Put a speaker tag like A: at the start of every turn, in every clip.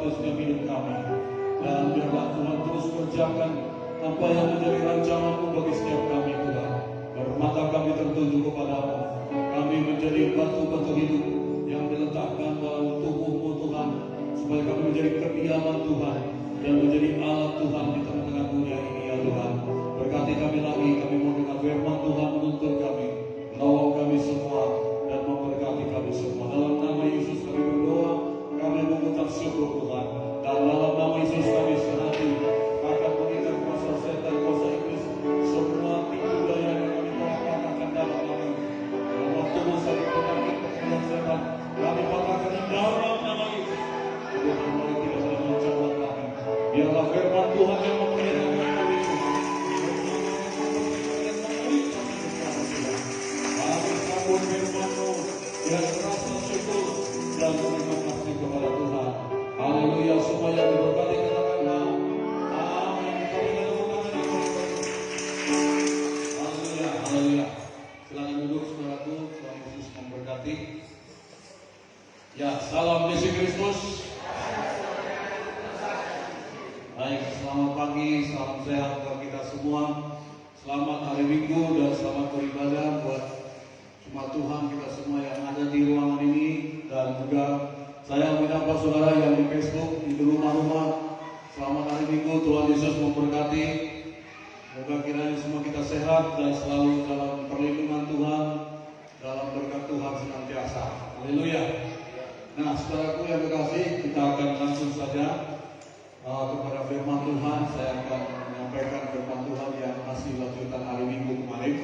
A: atas setiap hidup kami. Dan biarlah Tuhan terus kerjakan apa yang menjadi rancangan-Mu bagi setiap kami Tuhan. Mata kami tertuju kepadamu. Kami menjadi batu-batu hidup yang diletakkan dalam tubuh-Mu Tuhan, supaya kami menjadi kediaman Tuhan dan menjadi alat Tuhan di tengah-tengah dunia ini ya Tuhan. Berkati kami lagi, kami mau dengar firman Tuhan menuntun kami, menolong kami semua dan memberkati kami semua. Dalam nama Yesus kami berdoa, kami mengucap syukur Tuhan. Dan dalam nama Yesus kami serahkan akan mengikat kuasa setan, kuasa iblis, semua tipu daya yang kami patahkan dalam nama waktu sakit penyakit dan setan, kami patahkan di dalam nama Yesus. Tuhan boleh tidak boleh menjawab kami. Biarlah firman Tuhan yang memperhatikan kami itu. Kami sambut firman-Mu yang rasa syukur dan terima kasih kepada Tuhan. Haleluya, semua yang diberkati katakanlah amin. Kami menemukan haleluya, haleluya. Silakan duduk saudaraku, Tuhan Yesus memberkati. Ya, salam Yesus Kristus. Baik, selamat pagi, salam sehat buat kita semua. Selamat hari Minggu dan selamat beribadah buat jemaat Tuhan kita semua yang ada di ruangan ini, dan juga saya menyapa saudara yang di Facebook, di rumah-rumah. Selamat hari Minggu, Tuhan Yesus memberkati. Semoga kiranya semua kita sehat dan selalu dalam perlindungan Tuhan, dalam berkat Tuhan senantiasa. Haleluya. Nah, saudaraku yang terkasih, kita akan langsung saja kepada firman Tuhan. Saya akan menyampaikan firman Tuhan yang masih lanjutan hari Minggu kemarin,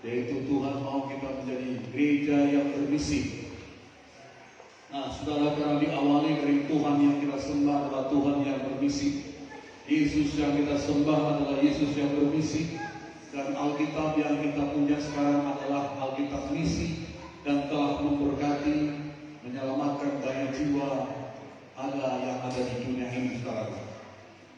A: yaitu Tuhan mau kita menjadi gereja yang bermisi. Nah, saudara, karena diawali dari Tuhan yang kita sembah adalah Tuhan yang bermisi. Yesus yang kita sembah adalah Yesus yang bermisi. Dan Alkitab yang kita punya sekarang adalah Alkitab misi, dan telah memberkati, menyelamatkan banyak jiwa yang ada di dunia ini, saudara.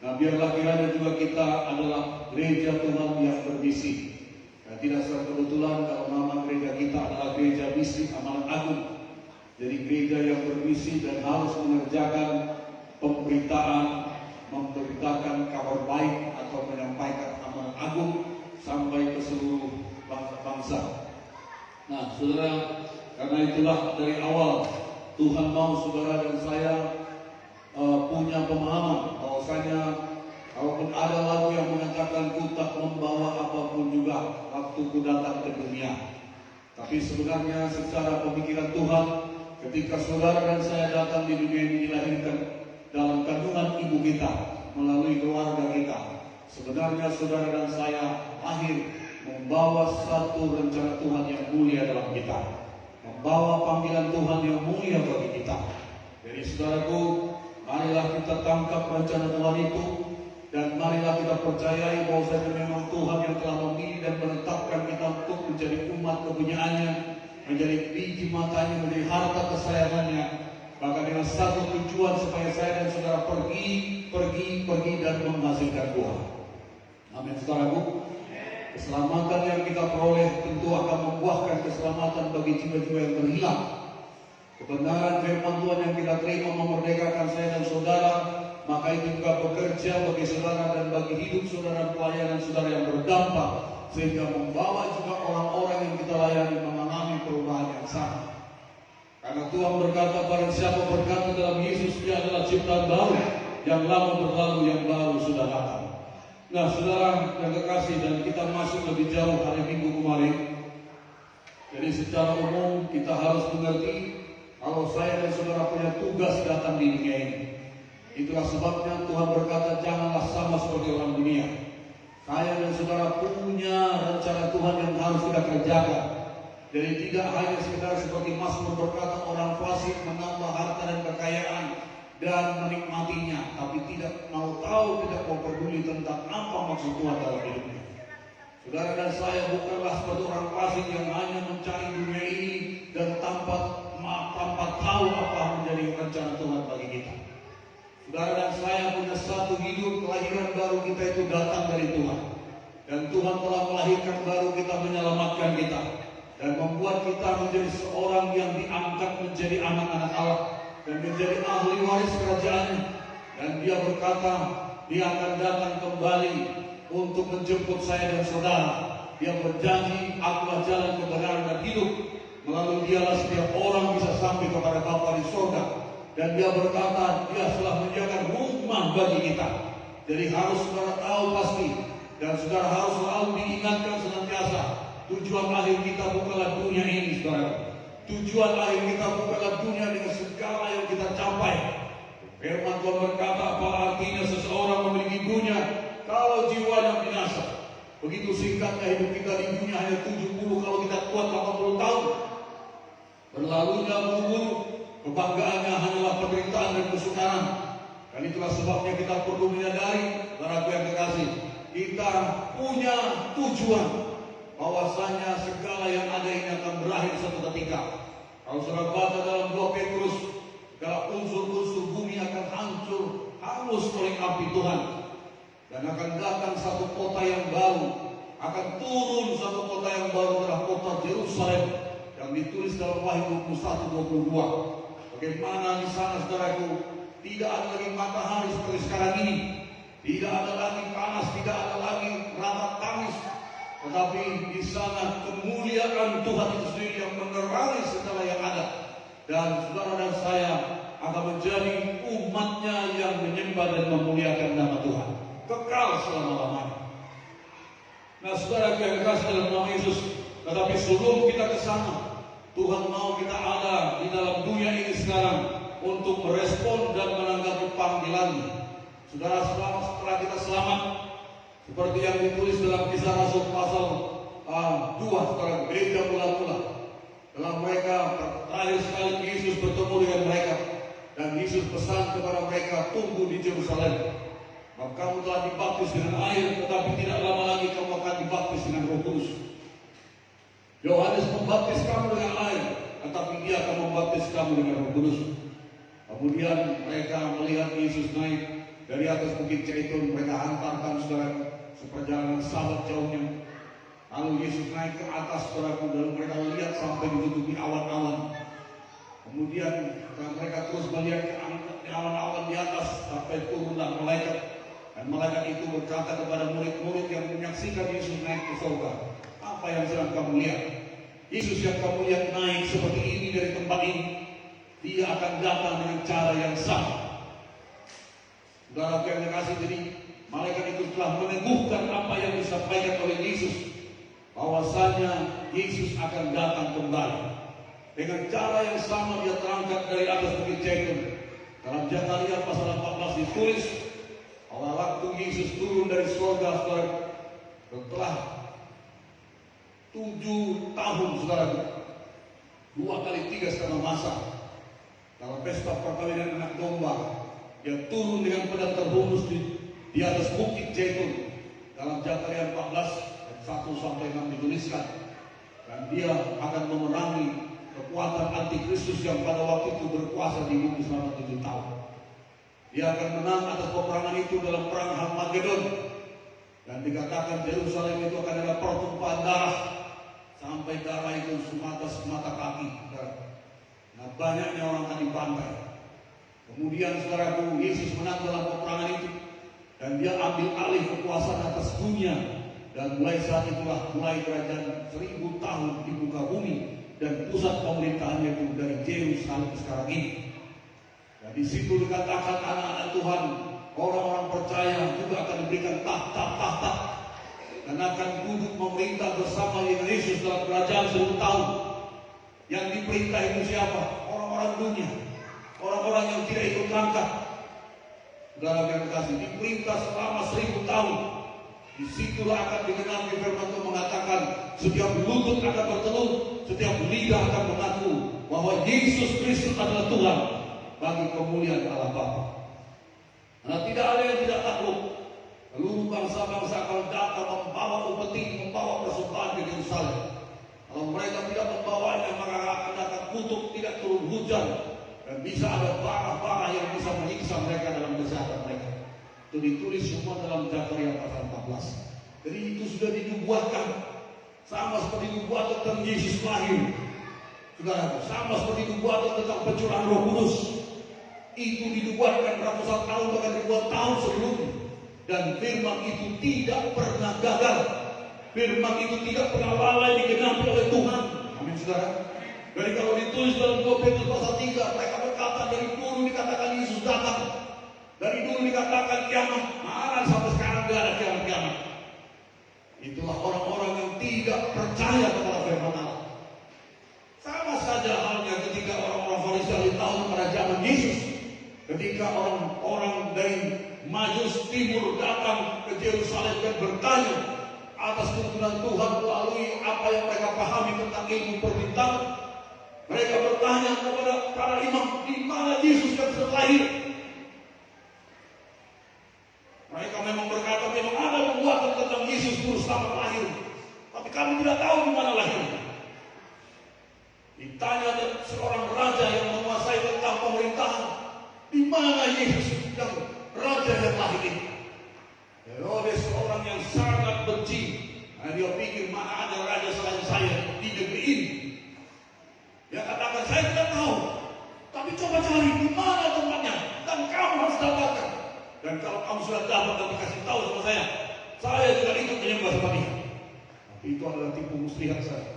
A: Nah, biarlah kiranya juga kita adalah gereja Tuhan yang bermisi. Nah, tidak secara kebetulan kalau nama gereja kita adalah gereja misi amanat agung. Jadi gereja yang bermisi dan harus mengerjakan pemberitaan, memberitakan kabar baik atau menyampaikan amanat agung sampai ke seluruh bangsa. Nah, saudara, karena itulah dari awal Tuhan mau saudara dan saya punya pemahaman bahwasanya kalaupun ada lagu yang mengatakan ku tak membawa apapun juga waktu ku datang ke dunia, tapi sebenarnya secara pemikiran Tuhan, ketika saudara dan saya datang di dunia ini, dilahirkan dalam kandungan ibu kita melalui keluarga kita, sebenarnya saudara dan saya lahir membawa satu rencana Tuhan yang mulia dalam kita, membawa panggilan Tuhan yang mulia bagi kita. Jadi saudaraku, marilah kita tangkap rencana Tuhan itu, dan marilah kita percayai bahwa memang Tuhan yang telah memilih dan menetapkan kita untuk menjadi umat kepunyaannya, menjadi biji matanya, menjadi harta kesayangannya, bahkan dengan satu tujuan supaya saya dan saudara pergi dan menghasilkan buah. Amin, saudaraku. Keselamatan yang kita peroleh tentu akan membuahkan keselamatan bagi jiwa-jiwa yang berhilang. Kebenaran firman Tuhan yang kita terima memerdekakan saya dan saudara, maka itu juga bekerja bagi saudara dan bagi hidup saudara, pelayanan saudara yang berdampak, sehingga membawa juga orang-orang yang kita layani mengalami perubahan yang sama. Karena Tuhan berkata, barang siapa berkata dalam Yesus, dia adalah ciptaan baru, yang lama berlalu, yang baru sudah datang. Nah, saudara yang terkasih, dan kita masuk lebih jauh hari Minggu kemarin. Jadi secara umum kita harus mengerti kalau saya dan saudara punya tugas datang di dunia ini. Itulah sebabnya Tuhan berkata, janganlah sama seperti orang dunia. Saya dan saudara punya rencana Tuhan yang harus kita kerjakan. Jadi tidak hanya sekedar seperti Mazmur berkata, orang fasik menambah harta dan kekayaan dan menikmatinya, tapi tidak mau tahu, tidak mau peduli tentang apa maksud Tuhan dalam hidupnya. Saudara dan saya bukanlah seperti orang fasik yang hanya mencari dunia ini dan tanpa tahu apa menjadi rencana Tuhan bagi kita. Saudara dan saya punya satu hidup, kelahiran baru kita itu datang dari Tuhan. Dan Tuhan telah melahirkan baru kita, menyelamatkan kita, dan membuat kita menjadi seorang yang diangkat menjadi anak-anak Allah. dan menjadi ahli waris kerajaannya. Dan dia berkata, dia akan datang kembali untuk menjemput saya dan saudara. Dia berjanji, akulah jalan kebenaran dan hidup. Melalui dialah setiap orang bisa sampai kepada Bapa di surga. Dan dia berkata, dia telah menyediakan rumah bagi kita. Jadi harus saudara tahu pasti, dan saudara harus selalu diingatkan senantiasa, tujuan akhir kita bukanlah dunia ini, saudara. Tujuan akhir kita bukanlah dunia dengan segala yang kita capai. Firman Tuhan berkata, apa artinya seseorang memiliki dunia kalau jiwanya binasa? Begitu singkatnya hidup kita di dunia, hanya 70 kalau kita kuat 80 tahun. Berlalunya buru-buru, kebanggaannya hanyalah penderitaan dan kesukaran. Dan itulah sebabnya kita perlu menyadari, saudaraku yang kekasih, kita punya tujuan, bahwasanya segala yang ada ini akan berakhir suatu ketika. Kalau saudara baca dalam 2 Petrus, segala unsur-unsur bumi akan hancur, hangus oleh api Tuhan. Dan akan datang satu kota yang baru, akan turun satu kota yang baru, adalah kota Yerusalem, yang ditulis dalam Wahyu 21:22. Bagaimana di sana, saudaraku, tidak ada lagi matahari seperti sekarang ini, tidak ada lagi panas, tidak ada lagi rata tangis, tetapi di sana kemuliaan Tuhan itu sendiri yang menerangi segala yang ada. Dan saudara dan saya akan menjadi umatnya yang menyembah dan memuliakan nama Tuhan kekal selama-lamanya. Nah, saudara yang kasih dalam nama Yesus, tetapi sebelum kita ke sana, Tuhan mau kita ada di dalam dunia ini sekarang untuk merespon dan menanggapi panggilan. Saudara, setelah kita selamat, seperti yang ditulis dalam Kisah Rasul pasal 2, saudara, gereja mula-mula, dalam mereka terakhir sekali Yesus bertemu dengan mereka, dan Yesus pesan kepada mereka, tunggu di Yerusalem. Maka kamu telah dibaptis dengan air, tetapi tidak lama lagi kamu akan dibaptis dengan Roh Kudus. Yohanes membaptis kamu dengan air, tetapi dia akan membaptis kamu dengan Roh Kudus. Kemudian mereka melihat Yesus naik dari atas bukit Zaitun, mereka hantarkan saudara seperjalanan sahabat jauhnya. Lalu Yesus naik ke atas, saudaraku, dan mereka lihat sampai ditutupi awan-awan. Kemudian mereka terus melihat ke awan-awan di atas sampai turunlah malaikat. Dan malaikat itu berkata kepada murid-murid yang menyaksikan Yesus naik ke surga, apa yang sedang kamu lihat? Yesus yang kamu lihat naik seperti ini dari tempat ini, dia akan datang dengan cara yang sama. Saudara yang dikasih, jadi malaikat itu telah meneguhkan apa yang disampaikan oleh Yesus, bahwasanya Yesus akan datang kembali. Dengan cara yang sama dia terangkat dari atas bukit Zaitun. Dalam Zakaria pasal 14 ditulis, bahwa waktu Yesus turun dari surga, saudara, setelah 7 tahun, saudara, 2 kali 3 setengah masa, dalam pesta perkawinan anak domba, dia turun dengan pedang terbungkus di atas bukit Zaitun. Dalam Zakaria 14 ayat 1 sampai 6 dituliskan, dan dia akan memerangi kekuatan antikristus yang pada waktu itu berkuasa di bumi selama 7 tahun. Dia akan menang atas peperangan itu dalam perang Harmagedon. Dan dikatakan Yerusalem itu akan ada pertumpahan darah, sampai darah itu semata kaki. Nah, banyaknya orang akan dibantai. Kemudian saudaraku, Yesus menang dalam peperangan itu, dan dia ambil alih kekuasaan atas dunia. Dan mulai saat itulah mulai kerajaan 1000 tahun di muka bumi, dan pusat pemerintahannya itu dari Yerusalem sekarang ini. Dan di situ dikatakan anak-anak Tuhan, orang-orang percaya juga akan diberikan tahta-tahta, dan akan duduk memerintah bersama dengan Yesus dalam kerajaan 1000 tahun. Yang diperintah itu siapa? Orang-orang dunia, orang-orang yang tidak ikut langkah. Dalam yang kasih diperintah selama 1000 tahun. Disitulah akan digenapi firman Tuhan mengatakan, setiap lutut akan bertelur, setiap lidah akan mengaku bahwa Yesus Kristus adalah Tuhan, bagi kemuliaan Allah Bapa. Karena tidak ada yang tidak takluk. Seluruh bangsa-bangsa akan datang membawa upeti, membawa persembahan ke Yerusalem. Kalau mereka tidak membawanya, maka akan datang kutuk, tidak turun hujan, dan bisa ada bara-bara yang bisa menyiksa mereka dalam kesehatan mereka. Itu ditulis semua dalam Zakaria pasal 14. Jadi itu sudah dinubuatkan, sama seperti nubuatan tentang Yesus lahir. Saudara, sama seperti nubuatan tentang pencurahan Roh Kudus. itu dinubuatkan ratusan tahun bahkan ribuan tahun sebelumnya. Dan firman itu tidak pernah gagal. Firman itu tidak pernah lalai digenapi oleh Tuhan. Amin saudara. Jadi kalau ditulis dalam 2 Petrus pasal 3, mereka berkata dari dulu dikatakan Yesus datang. Dari dulu dikatakan kiamat. Mana sampai sekarang tidak ada kiamat-kiamat. Itulah orang-orang yang tidak percaya kepada firman Allah. Sama saja halnya ketika orang-orang Farisi tahun pada zaman Yesus. Ketika orang-orang dari Majus Timur datang ke Yerusalem dan bertanya atas tuntunan Tuhan melalui apa yang mereka pahami tentang ilmu permintaan. Mereka bertanya kepada para imam, di mana Yesus yang sudah lahir? Mereka memang berkata, memang ada pembuatan tentang Yesus Guru Selamat lahir, tapi kami tidak tahu di mana lahirnya. Ditanya seorang raja yang menguasai tentang pemerintahan, di mana Yesus yang raja yang lahir ini? Herodes seorang yang sangat benci. Nah, dia pikir mana ada raja selain saya di negeri ini. Dia katakan, saya tidak tahu, tapi coba cari di mana tempatnya dan kamu harus dapatkan. Dan kalau kamu sudah dapat dan dikasih tahu sama saya juga ikut menyembah sama dia. Tapi itu adalah tipu muslihat saya.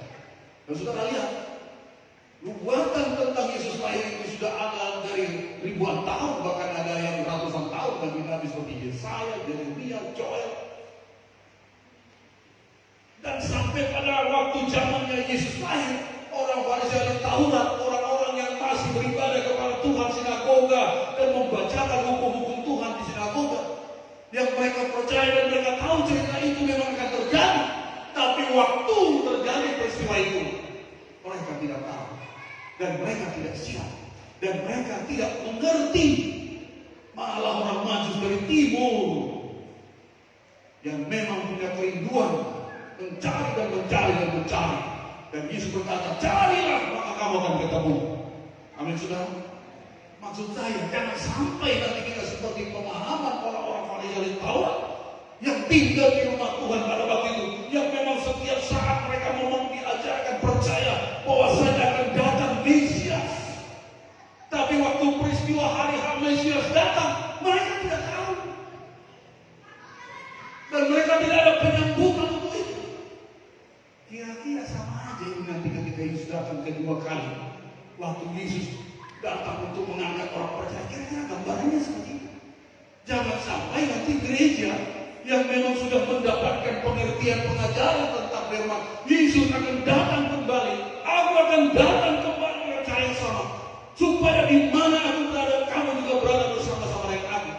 A: Dan saudara lihat, nubuatan tentang Yesus lahir itu sudah ada dari ribuan tahun, bahkan ada yang ratusan tahun bagi nabi seperti Yesaya, Yeremia, Joel. Dan sampai pada waktu zamannya Yesus lahir, orang Farisi ahli Taurat, orang-orang yang masih beribadah kepada Tuhan sinagoga dan membacakan hukum-hukum Tuhan di sinagoga, yang mereka percaya dan mereka tahu cerita itu memang akan terjadi. Tapi waktu terjadi peristiwa itu, mereka tidak tahu. Dan mereka tidak siap. Dan mereka tidak mengerti. Malah orang Majus dari timur yang memang punya kerinduan mencari dan mencari dan mencari. Dan Yesus berkata, carilah maka kamu akan ketemu. Amin saudara. Maksud saya, jangan sampai nanti kita seperti pemahaman orang-orang Farisi Taurat yang tinggal di rumah Tuhan pada waktu itu, yang memang setiap saat mereka memang diajarkan percaya bahwa saya akan datang Mesias. Tapi waktu peristiwa hari Mesias datang, mereka tidak tahu. Dan mereka tidak ada penyambutan untuk itu. Kira-kira sama aja ini nanti ketika Yesus datang kedua kali. Waktu Yesus datang untuk mengangkat orang percaya, kira-kira gambarannya seperti itu. Jangan sampai nanti gereja yang memang sudah mendapatkan pengertian pengajaran tentang firman Yesus akan datang kembali, aku akan datang kembali dengan cara yang sama, supaya di mana aku berada, kamu juga berada bersama-sama dengan aku.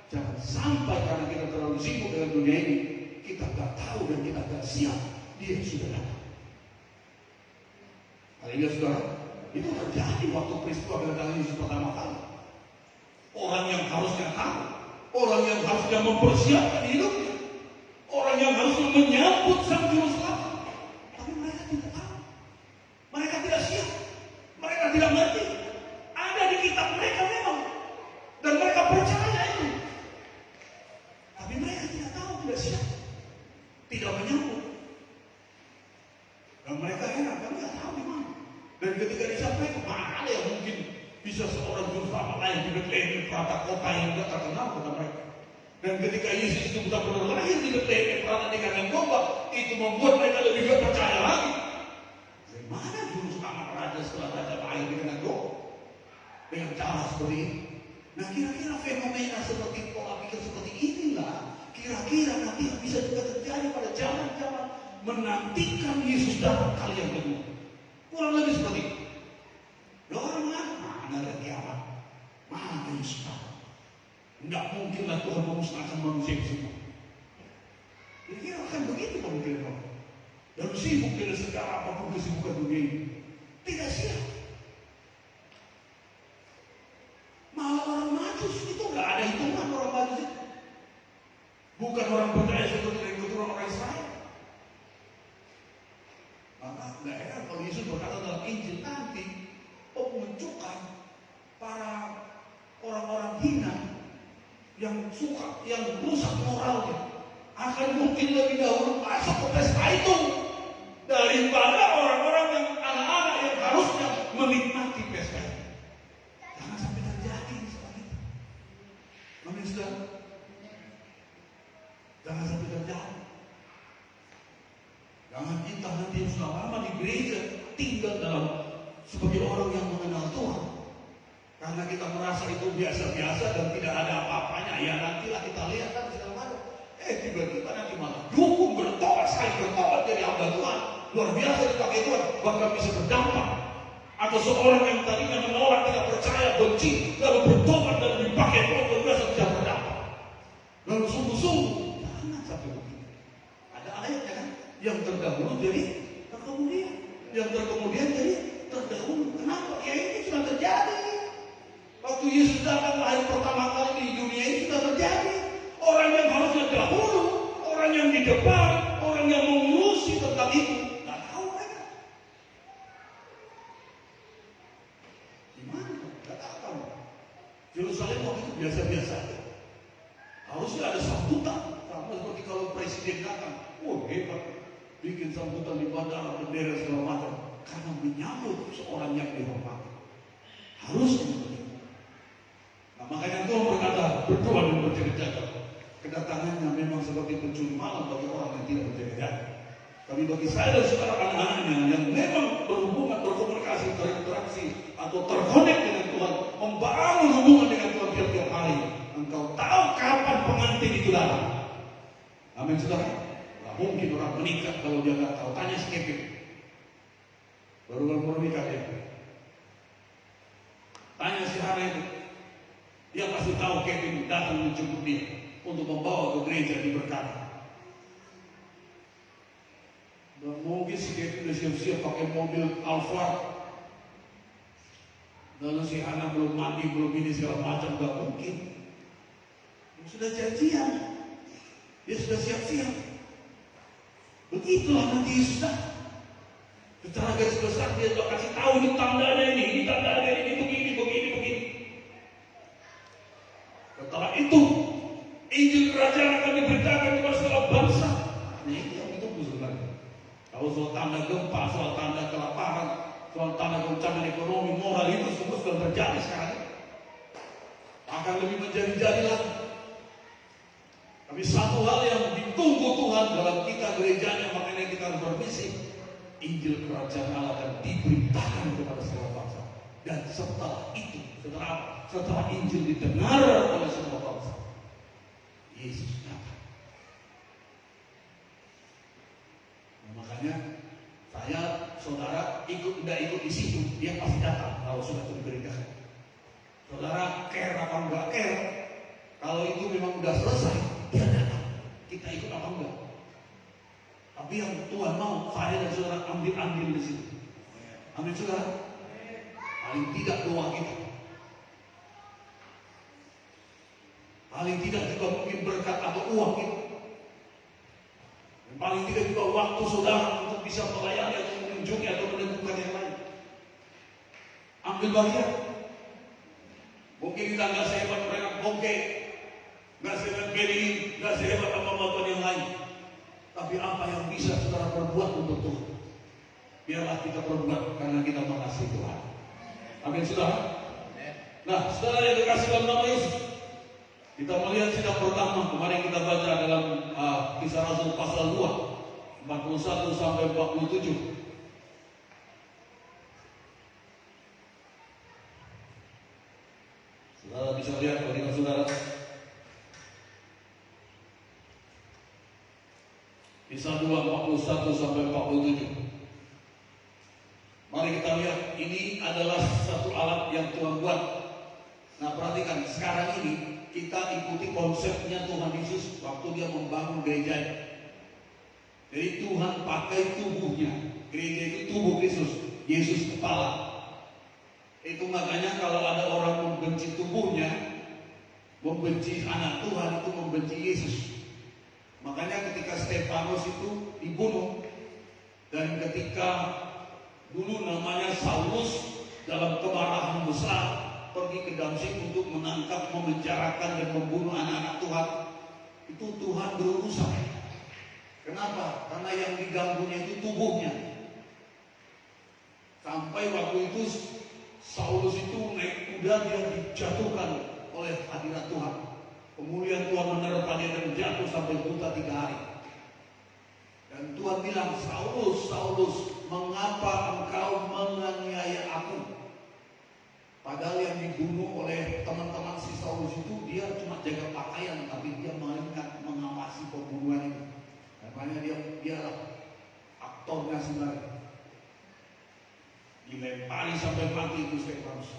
A: Jangan sampai karena kita terlalu sibuk dengan dunia ini, kita tak tahu dan kita tak siap. Dia sudah datang. Haleluya saudara. Itu terjadi waktu peristiwa kedatangan Yesus pertama kali. Orang yang harusnya tahu, orang yang harusnya mempersiapkan hidupnya, orang yang harusnya menyambut Sang Juru Selamat, tapi mereka tidak tahu, mereka tidak siap, mereka tidak mengerti. Ada di kitab mereka memang, dan mereka percaya itu, tapi mereka tidak tahu, tidak siap, tidak menyambut. Dan mereka heran, kami tidak tahu di mana. Dan ketika disampaikan, mana ada yang mungkin bisa seorang juru selamat lain di Bethlehem, perata kota yang tidak terkenal kepada mereka. Dan ketika Yesus itu benar-benar lahir di Bethlehem, perata di kandang domba, itu membuat mereka lebih gak percaya lagi. Dari mana juru selamat raja setelah raja lahir di kandang domba? Dengan cara seperti ini. Nah kira-kira fenomena seperti pola pikir seperti inilah, kira-kira nanti bisa juga terjadi pada zaman-zaman menantikan Yesus datang kali yang kedua. Kurang lebih seperti itu. Orang mana ada kiamat, mana Yesus datang. Tidak mungkinlah Tuhan memusnahkan manusia semua. Kira-kira akan begitu pemikiran orang. Dan sibuk dengan segala apapun kesibukan dunia ini. Tidak siap. Malah orang Majus itu nggak ada hitungan orang Majus itu. Bukan orang percaya seperti keturunan orang Israel. Maka nggak heran kalau Yesus berkata dalam Injil nanti pemuncukan para orang-orang hina yang suka, yang rusak moralnya akan mungkin lebih dahulu masuk ke pesta itu daripada orang-orang yang anak-anak yang harusnya menikmati pesta itu. Jangan sampai terjadi. yang mengenal Tuhan. Karena kita merasa itu biasa-biasa dan tidak ada apa-apanya, ya nantilah kita lihat kan segala macam. Tiba-tiba nanti malah dukung bertobat sekali bertobat jadi hamba Tuhan. Luar biasa dipakai Tuhan, bahkan bisa berdampak. Atau seorang yang tadinya menolak, tidak percaya, benci, lalu bertobat dan dipakai Tuhan, luar biasa bisa berdampak. Lalu sungguh-sungguh, jangan sampai begitu. Ada ayatnya kan, yang terdahulu jadi terkemudian, yang terkemudian jadi terdahulu. Kenapa? Ya ini sudah terjadi. Waktu Yesus datang lahir pertama kali di dunia ini sudah terjadi. Orang yang harusnya dahulu, orang yang di depan, orang yang mengurusi tentang itu, nggak tahu mereka. Gimana? Nggak tahu. Yerusalem waktu itu biasa-biasa aja. Harusnya ada sambutan, sama seperti kalau presiden datang, hebat, bikin sambutan di bandara, bendera segala macam, karena menyambut seorang yang dihormati. Harusnya begitu. Nah, makanya Tuhan berkata, berdoa dan berjaga-jaga. Kedatangannya memang seperti pencuri malam bagi orang yang tidak berjaga-jaga. Tapi bagi saya dan saudara anak-anaknya yang memang berhubungan, berkomunikasi, berinteraksi atau terkonek dengan Tuhan, membangun hubungan dengan Tuhan tiap-tiap hari, engkau tahu kapan pengantin itu datang. Amin saudara. Nah, mungkin orang menikah kalau dia nggak tahu. Tanya si Kevin. Baru menikah dia. Tanya si Hana itu. Dia pasti tahu Kevin datang menjemput dia untuk membawa ke gereja diberkati. Dan mungkin si Kevin udah siap-siap pakai mobil Alphard. Lalu si Hana belum mandi, belum ini segala macam, gak mungkin. Sudah janjian, dia sudah siap-siap. Begitulah nanti Yesus datang. Secara garis besar dia sudah kasih tahu ini tandanya ini tandanya ini, begini. Setelah itu, Injil Kerajaan akan diberitakan kepada segala bangsa. Nah, ini yang ditunggu sebenarnya. Kalau soal tanda gempa, soal tanda kelaparan, soal tanda goncangan ekonomi, moral itu semua sudah terjadi sekarang. Akan lebih menjadi-jadi lagi. Tapi satu hal yang ditunggu Tuhan dalam kita gerejanya, makanya kita harus bermisi. Injil Kerajaan Allah akan diberitakan kepada segala bangsa. Dan setelah itu, setelah Injil didengar oleh semua bangsa, Yesus datang. Nah, makanya saya, saudara, tidak ikut di situ, dia pasti datang kalau sudah diberitakan. Saudara care apa enggak care, kalau itu memang sudah selesai, dia datang. Kita ikut apa enggak? Tapi yang Tuhan mau, saya dan saudara ambil di situ. Amin saudara. Paling tidak doa kita. Paling tidak juga mungkin berkat atau uang kita. Dan paling tidak juga waktu saudara untuk bisa melayani atau menunjuki atau menentukan yang lain. Ambil bagian. Mungkin kita nggak sehebat mereka bongke, nggak sehebat Beni, nggak sehebat apa-apa yang lain. Tapi apa yang bisa saudara perbuat untuk Tuhan, biarlah kita perbuat karena kita mengasihi Tuhan. Amin saudara. Nah, saudara yang dikasih dalam nama Yesus, kita melihat sidang pertama kemarin kita baca dalam Kisah Rasul pasal 2 41 sampai 47. Saudara bisa lihat bagaimana saudara. Kisah 2 41 sampai 47. Mari kita lihat, ini adalah satu alat yang Tuhan buat. Nah, perhatikan, sekarang ini kita ikuti konsepnya Tuhan Yesus waktu dia membangun gereja. Jadi Tuhan pakai tubuhnya. Gereja itu tubuh Kristus, Yesus kepala. Itu makanya kalau ada orang membenci tubuhnya, membenci anak Tuhan, itu membenci Yesus. Makanya ketika Stefanus itu dibunuh, dan ketika dulu namanya Saulus dalam kemarahan besar pergi ke Damsyik untuk menangkap, memenjarakan dan membunuh anak-anak Tuhan, itu Tuhan berurusan. Kenapa? Karena yang diganggunya itu tubuhnya. Sampai waktu itu Saulus itu naik kuda, dia dijatuhkan oleh hadirat Tuhan. Kemudian Tuhan menerpa dia dan jatuh sampai buta 3 hari. Dan Tuhan bilang, Saulus, Saulus, mengapa engkau menganiaya aku? Padahal yang dibunuh oleh teman-teman si Saulus itu dia cuma jaga pakaian, tapi dia melihat mengawasi pembunuhan itu. Makanya dialah aktornya sebenarnya. Dilempari sampai mati itu Stefanus.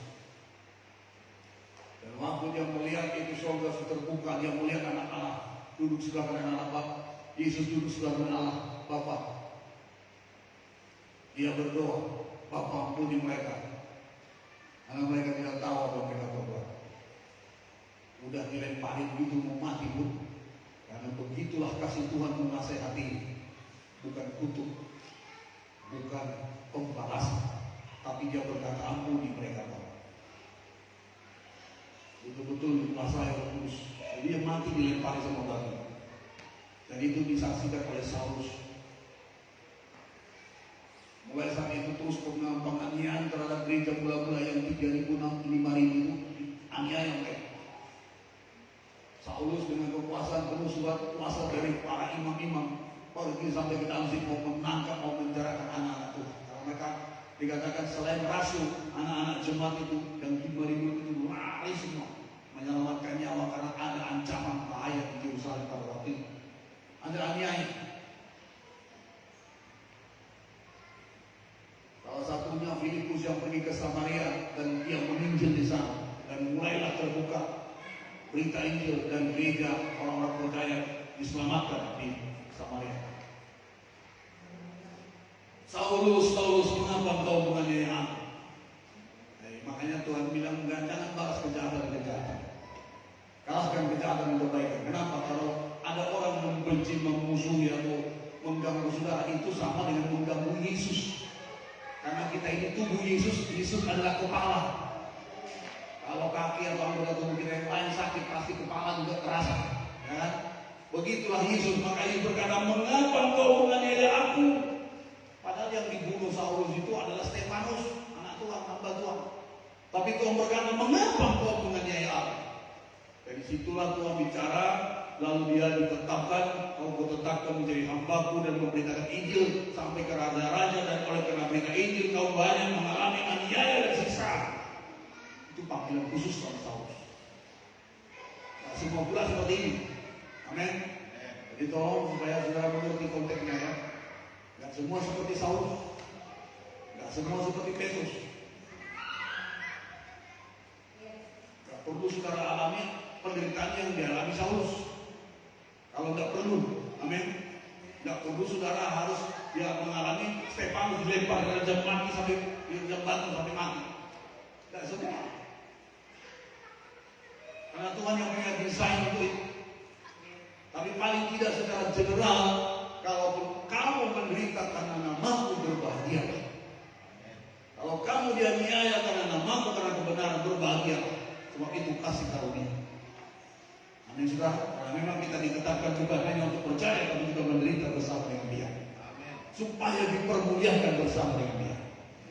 A: Dan waktu dia melihat itu surga terbuka, dia melihat anak Allah duduk sebelah kanan Allah Bapa. Yesus duduk sebelah kanan Allah Bapa. Dia berdoa, Bapa ampuni mereka. Karena mereka tidak tahu apa yang mereka berbuat. Udah dilempari begitu mau mati pun. Karena begitulah kasih Tuhan menguasai hati. Bukan kutuk, bukan pembalasan, tapi dia berkata ampuni mereka Bapa. Betul-betul dikuasai oleh Kudus. Jadi dia mati dilempari sama batu. Dan itu disaksikan oleh Saulus. Mulai saat itu terus penganiayaan terhadap gereja mula-mula yang 3.000, 5.000 itu aniaya mereka. Saulus dengan kekuasaan penuh surat kuasa dari para imam-imam pergi sampai ke Damsyik mau menangkap, mau menjarakan anak-anak Tuhan. Karena mereka dikatakan selain rasul, anak-anak jemaat itu yang 5.000 itu lari semua menyelamatkan nyawa karena ada ancaman bahaya di Yerusalem pada waktu itu. Ada aniaya. Salah satunya Filipus yang pergi ke Samaria dan dia menginjil di sana, dan mulailah terbuka berita Injil dan gereja orang-orang percaya diselamatkan di Samaria. Saulus, mengapa kau menganiaya aku? Makanya Tuhan bilang jangan balas kejahatan. Kalahkan kejahatan dengan kebaikan. Kenapa? Kalau ada orang membenci, memusuhi atau mengganggu saudara, itu sama dengan mengganggu Yesus. Karena kita ini tubuh Yesus, Yesus adalah kepala. Kalau kaki atau anggota tubuh kita yang lain sakit, pasti kepala juga terasa. Ya kan? Begitulah Yesus, makanya berkata, mengapa engkau menganiaya aku? Padahal yang dibunuh Saulus itu adalah Stefanus, anak Tuhan, hamba Tuhan. Tapi Tuhan berkata, mengapa engkau menganiaya aku? Dari situlah Tuhan bicara, lalu dia ditetapkan, kau tetapkan menjadi hambaku dan memberitakan Injil sampai ke raja-raja, dan oleh karena berita Injil kau banyak mengalami aniaya dan siksa. Itu panggilan khusus oleh Saulus. Nah, semua pula seperti ini. Amin. Jadi tolong supaya saudara mengerti konteksnya ya. Gak semua seperti Saulus, gak semua seperti Petrus. Gak perlu saudara alami penderitaan yang dialami Saulus. Kalau nggak perlu, amin. Nggak perlu saudara harus mengalami Stefanus dilempar dari jam mati sampai jam batu sampai mati. Nggak semua. Karena Tuhan yang punya desain untuk itu. Tapi paling tidak secara general, kalaupun kamu menderita karena namaku, berbahagia. Kalau kamu dianiaya karena namaku, karena kebenaran, berbahagia. Sebab itu kasih karunia. Amin saudara. Karena memang kita ditetapkan bukan hanya untuk percaya, tapi juga menderita bersama dengan Dia. Amin. Supaya dipermuliakan bersama dengan Dia.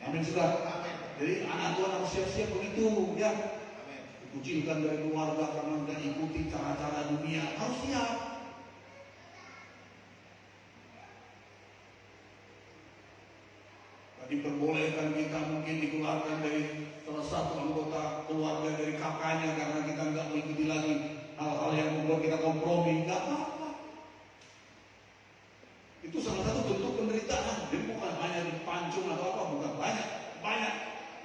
A: Amin saudara. Amin. Jadi anak Tuhan harus siap-siap begitu ya. Amin. Dikucilkan dari keluarga karena tidak ikuti cara-cara dunia, harus siap. Diperbolehkan kita mungkin dikeluarkan dari salah satu anggota keluarga dari kakaknya karena kita nggak mengikuti lagi hal-hal yang membuat kita kompromi, nggak apa-apa. Itu salah satu bentuk penderitaan. Dia bukan hanya dipancung atau apa, bukan, banyak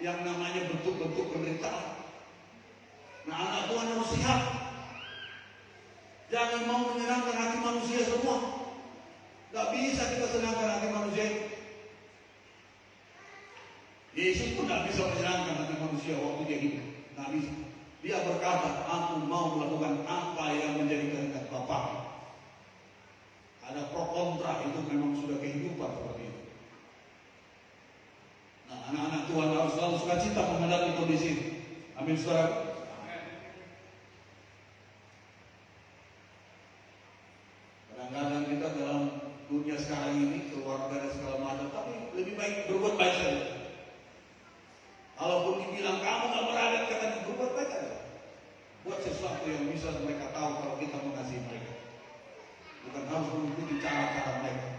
A: yang namanya bentuk-bentuk penderitaan. Nah, anak Tuhan harus siap. Jangan mau menyenangkan hati manusia semua. Nggak bisa kita senangkan hati manusia. Yesus pun tidak bisa menyenangkan hati manusia waktu dia hidup. Tidak bisa. Dia berkata, aku mau melakukan apa yang menjadi kehendak Bapa. Ada pro kontra, itu memang sudah kehidupan seperti itu. Nah, anak-anak Tuhan harus selalu sukacita menghadapi kondisi ini. Amin saudara. Kadang-kadang kita dalam dunia sekarang ini, keluarga dan segala macam, tapi lebih baik berbuat baik saja. Kalaupun dibilang kamu gak beradab, kata berbuat baik aja. Buat sesuatu yang bisa mereka tahu kalau kita mengasihi mereka. Bukan harus mengikuti cara-cara mereka.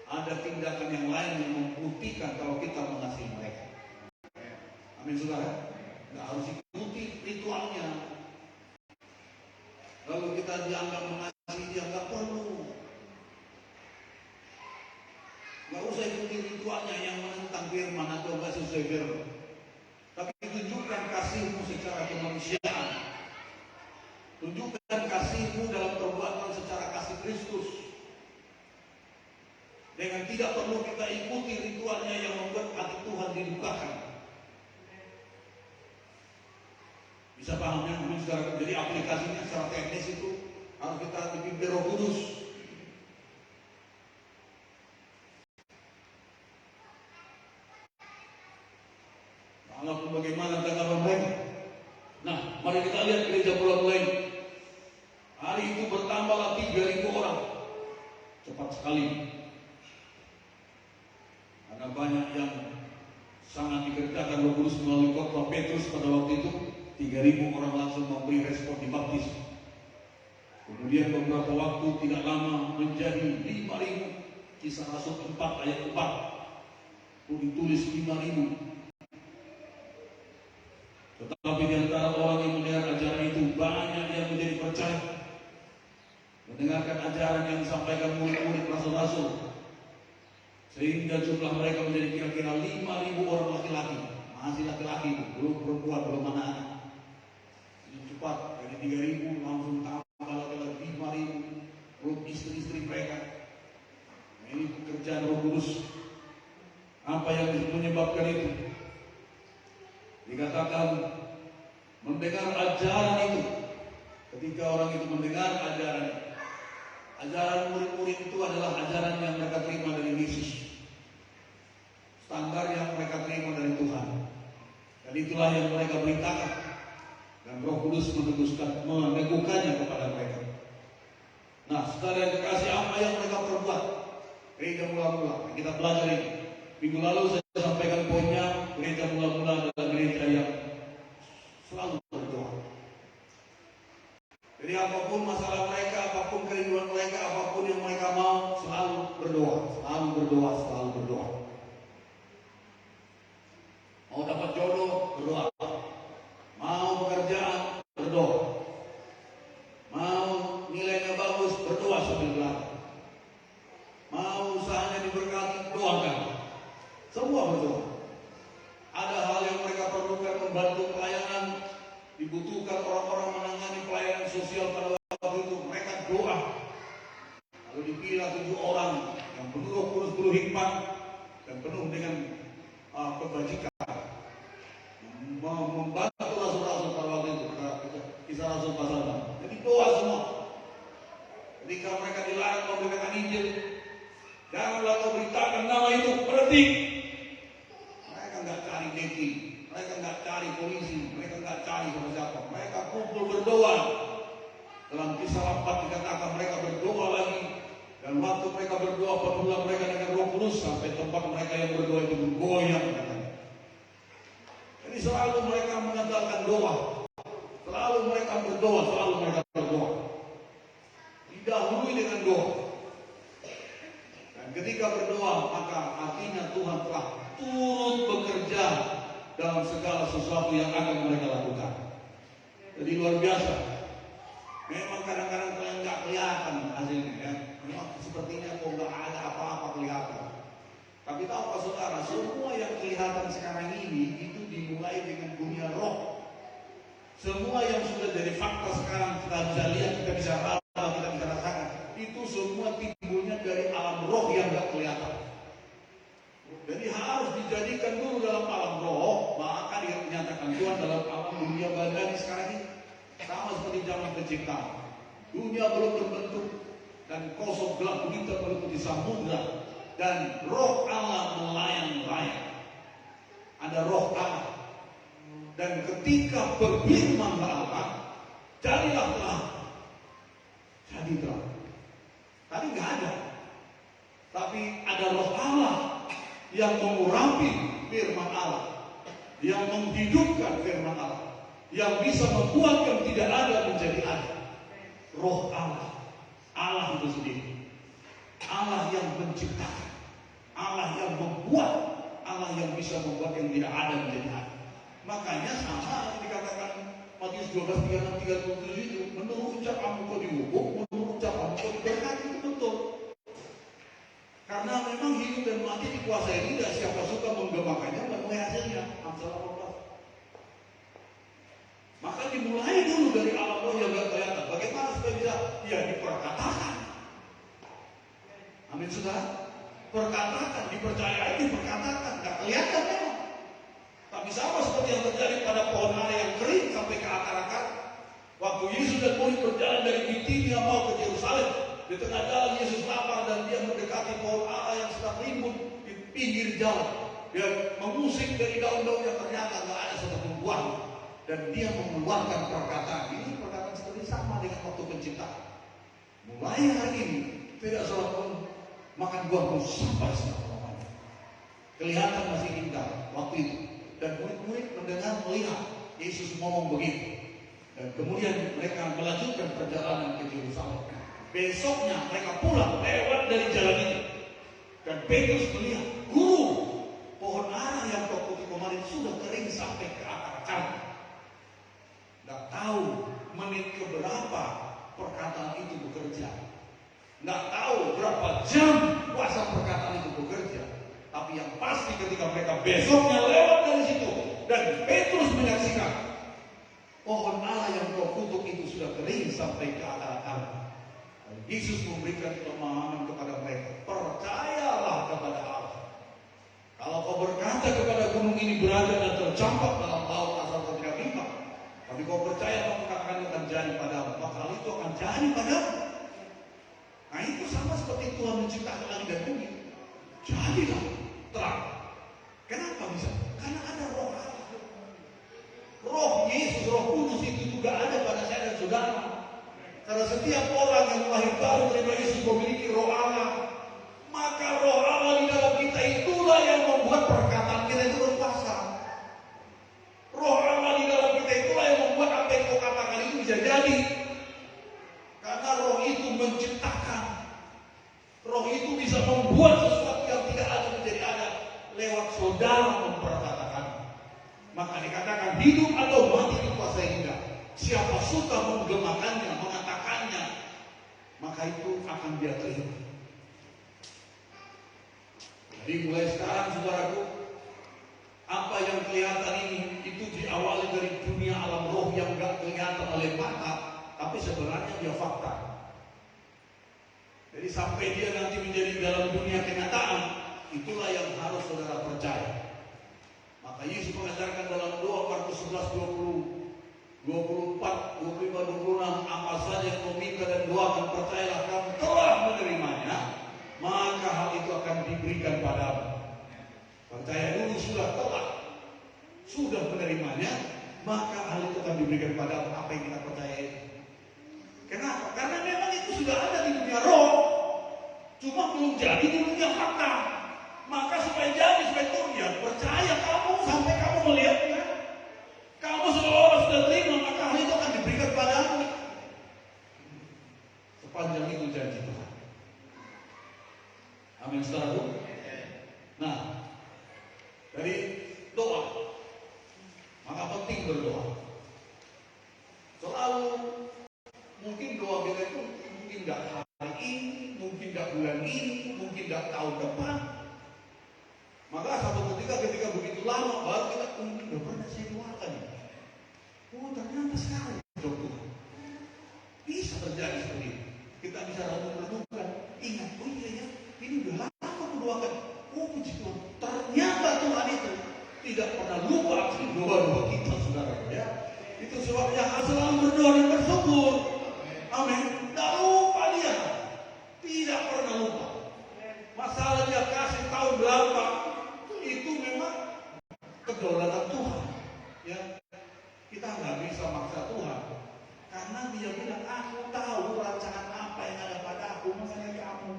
A: Ada tindakan yang lain yang membuktikan kalau kita mengasihi mereka. Amin saudara. Nggak harus ikuti ritualnya. Lalu kita dianggap mengasihi dia, nggak perlu. Nggak usah ikuti ritualnya yang menentang firman atau nggak sesuai firman. Tapi tunjukkan kasihmu secara kemanusiaan. Tunjukkan kasihmu dalam perbuatan secara kasih Kristus. Dengan tidak perlu kita ikuti ritualnya yang membuat hati Tuhan dilukakan. Bisa pahamnya? Amin saudara. Jadi aplikasinya secara teknis itu harus kita dipimpin Roh Kudus. Walaupun bagaimana tanggapan mereka. Nah, mari kita lihat gereja Pulau lain. Hari itu bertambahlah 3.000 orang. Cepat sekali. Ada banyak yang sangat dikerjakan Roh Kudus melalui khotbah Petrus pada waktu itu. 3.000 orang langsung memberi respon dibaptis. Kemudian beberapa waktu tidak lama menjadi 5.000. Kisah Rasul 4 ayat 4. Ditulis 5.000. Tetapi di antara orang yang mendengar ajaran itu banyak yang menjadi percaya. Mendengarkan ajaran yang disampaikan murid-murid rasul-rasul. Sehingga jumlah mereka menjadi kira-kira 5.000 orang laki-laki. Masih laki-laki, belum perempuan, belum anak-anak. Cepat dari 3.000 langsung tambah lagi 5.000, belum istri-istri mereka. Nah, ini pekerjaan Roh Kudus. Apa yang menyebabkan itu? Dikatakan mendengar ajaran itu. Ketika orang itu mendengar ajaran murid-murid itu adalah ajaran yang mereka terima dari Yesus. Standar yang mereka terima dari Tuhan. Dan itulah yang mereka beritakan. Dan Roh Kudus meneguhkannya kepada mereka. Nah, saudara yang dikasih, apa yang mereka perbuat? Gereja mula-mula. Kita belajar ini. Minggu lalu saya sampaikan poinnya, gereja mula-mula adalah gereja yang selalu berdoa. Jadi apapun masalah mereka, apapun kerinduan mereka, apapun yang mereka mau, selalu berdoa, selalu berdoa, selalu berdoa. Mau dapat jodoh, berdoa. Mau pekerjaan, berdoa. Mau nilainya bagus, berdoa sambil belajar. Mau usahanya diberkati, doakan. Semua berdoa. Ada hal yang mereka perlukan, membantu pelayanan, dibutuhkan orang-orang menangani pelayanan sosial pada waktu itu. Mereka doa. Lalu dipilih 7 orang yang penuh Roh Kudus, penuh hikmat, dan penuh dengan kebajikan. Membantu rasul-rasul pada waktu itu. Kisah Rasul pasal 6. Jadi doa semua. Ketika mereka dilarang memberitakan Injil, janganlah kau beritakan nama itu, berhenti. Mereka nggak cari deki, mereka nggak cari polisi, mereka nggak cari siapa. Mereka kumpul berdoa. Dalam Kisah 4 dikatakan mereka berdoa lagi. Dan waktu mereka berdoa, penuhlah mereka dengan Roh Kudus sampai tempat mereka yang berdoa itu bergoyang. Jadi selalu mereka mengandalkan doa. Selalu mereka berdoa, selalu mereka berdoa. Didahului dengan doa. Dan ketika berdoa, maka artinya Tuhan telah turut bekerja dalam segala sesuatu yang akan mereka lakukan. Jadi luar biasa. Memang kadang-kadang kalian nggak kelihatan hasilnya, ya. Memang sepertinya kok nggak ada apa-apa kelihatan. Tapi tahukah saudara, semua yang kelihatan sekarang ini itu dimulai dengan dunia roh. Semua yang sudah jadi fakta sekarang kita bisa lihat, kita bisa raba, kita bisa rasakan. Itu semua timbulnya dari alam roh yang nggak kelihatan. Jadi harus dijadikan dulu dalam alam roh, maka dia menyatakan Tuhan dalam alam dunia badani sekarang ini. Sama seperti zaman penciptaan. Dunia belum terbentuk dan kosong gelap gulita meliputi samudra dan roh Allah melayang-layang. Ada roh Allah. Dan ketika berfirman Allah, jadilah telah. Jadi telah. Tadi nggak ada. Tapi ada roh Allah yang mengurapi firman Allah, yang menghidupkan firman Allah, yang bisa membuat yang tidak ada menjadi ada. Roh Allah, Allah itu sendiri, Allah yang menciptakan, Allah yang membuat, Allah yang bisa membuat yang tidak ada menjadi ada. Makanya sama dikatakan Matius 12:36-37 itu, menurut ucapanmu kau dihukum, menurut ucapanmu kau diberkati, itu betul. Karena memang hidup dan mati dikuasai lidah, siapa suka menggemakannya menuai hasilnya. Amsal 18. Maka dimulai dulu dari alam roh yang gak kelihatan. Bagaimana supaya bisa? Ya diperkatakan. Amin, saudara. Perkatakan, dipercayai, diperkatakan. Gak kelihatan memang. Tapi sama seperti yang terjadi pada pohon ara yang kering sampai ke akar-akar. Waktu Yesus dan murid berjalan dari Bitinia mau ke Yerusalem, di tengah jalan Yesus lapar dan dia mendekati pohon ara yang sedang rimbun di pinggir jalan. Dia mengusik dari daun-daun yang ternyata gak ada satupun buah. Dan dia mengeluarkan perkataan. Ini perkataan seperti sama dengan waktu penciptaan. Mulai hari ini tidak seorang pun makan buah pun sampai selama-lamanya. Kelihatan masih indah waktu itu. Dan murid-murid mendengar, melihat Yesus ngomong begitu. Dan kemudian mereka melanjutkan perjalanan ke Yerusalem. Besoknya mereka pulang lewat dari jalan itu. Dan Petrus melihat, guru, pohon ara yang kau kutip kemarin sudah kering sampai ke akar-akarnya. Nggak tahu menit keberapa perkataan itu bekerja. Nggak tahu berapa jam kuasa perkataan itu bekerja. Tapi yang pasti ketika mereka besoknya lewat dari situ dan Petrus menyaksikan pohon ara yang kau kutuk itu sudah kering sampai ke akar-akar. Yesus memberikan pemahaman kepada mereka, percayalah kepada Allah. Kalau kau berkata kepada gunung ini berada dan tercampak dalam laut asal kau tidak bimbang, tapi kau percaya bahwa perkataan akan jadi padamu, maka hal itu akan jadi padamu. Nah itu sama seperti Tuhan menciptakan langit dan bumi. Jadilah terang. Kenapa bisa? Karena ada roh Allah. Roh Yesus, roh kudus itu juga ada pada saya dan saudara. Karena setiap orang yang lahir baru terima Yesus memiliki roh Allah. Maka roh Allah di dalam kita itulah yang membuat perkataan kita itu berkuasa. Roh Allah di dalam kita itulah yang membuat apa yang kau katakan itu bisa jadi. Karena roh itu menciptakan. Roh itu bisa membuat sesuatu yang tidak ada menjadi ada lewat saudara memperkatakan. Maka dikatakan hidup atau mati dikuasai lidah. Siapa suka menggemakannya, mengatakannya, maka itu akan dia terima. Jadi mulai sekarang saudaraku, apa yang kelihatan ini itu diawali dari dunia alam roh yang gak kelihatan oleh mata, tapi sebenarnya dia fakta. Jadi sampai dia nanti menjadi dalam dunia kenyataan, itulah yang harus saudara percaya. Maka Yesus mengajarkan dalam doa Markus 11:20, 24, 25, 26, apa saja yang kau minta dan doakan, percayalah kamu telah menerimanya, maka hal itu akan diberikan padamu. Percaya dulu sudah menerimanya, maka hal itu akan diberikan padamu apa yang kita percaya itu. Kenapa? Karena memang itu sudah ada di dunia roh, cuma belum jadi di dunia fakta. Maka supaya jadi, supaya turun, ya percaya kamu sampai kamu melihatnya. Kamu seolah sudah terima, maka hal itu akan diberikan padamu. Sepanjang itu janji Tuhan. Amin, saudaraku. Nah, dari doa, maka penting berdoa. Selalu mungkin doa kita itu mungkin nggak hari ini, mungkin nggak bulan ini, mungkin nggak tahun depan. Maka satu ketika begitu lama baru kita udah pernah saya doakan. Oh ternyata sekarang Tuhan bisa terjadi seperti ini. Kita bisa renung-renungkan, ingat, oh iya ya, ini udah lama aku doakan. Oh puji Tuhan, ternyata Tuhan itu tidak pernah lupa akan doa-doa kita, saudara ya. Itu sebabnya harus selalu berdoa dan bersyukur. Amin. Tidak lupa dia, tidak pernah lupa. Masalah dia kasih tahun berapa, itu memang kedaulatan Tuhan. Ya, kita nggak bisa maksa Tuhan, karena Dia bilang, aku tahu rancangan apa yang ada pada aku, makanya kamu.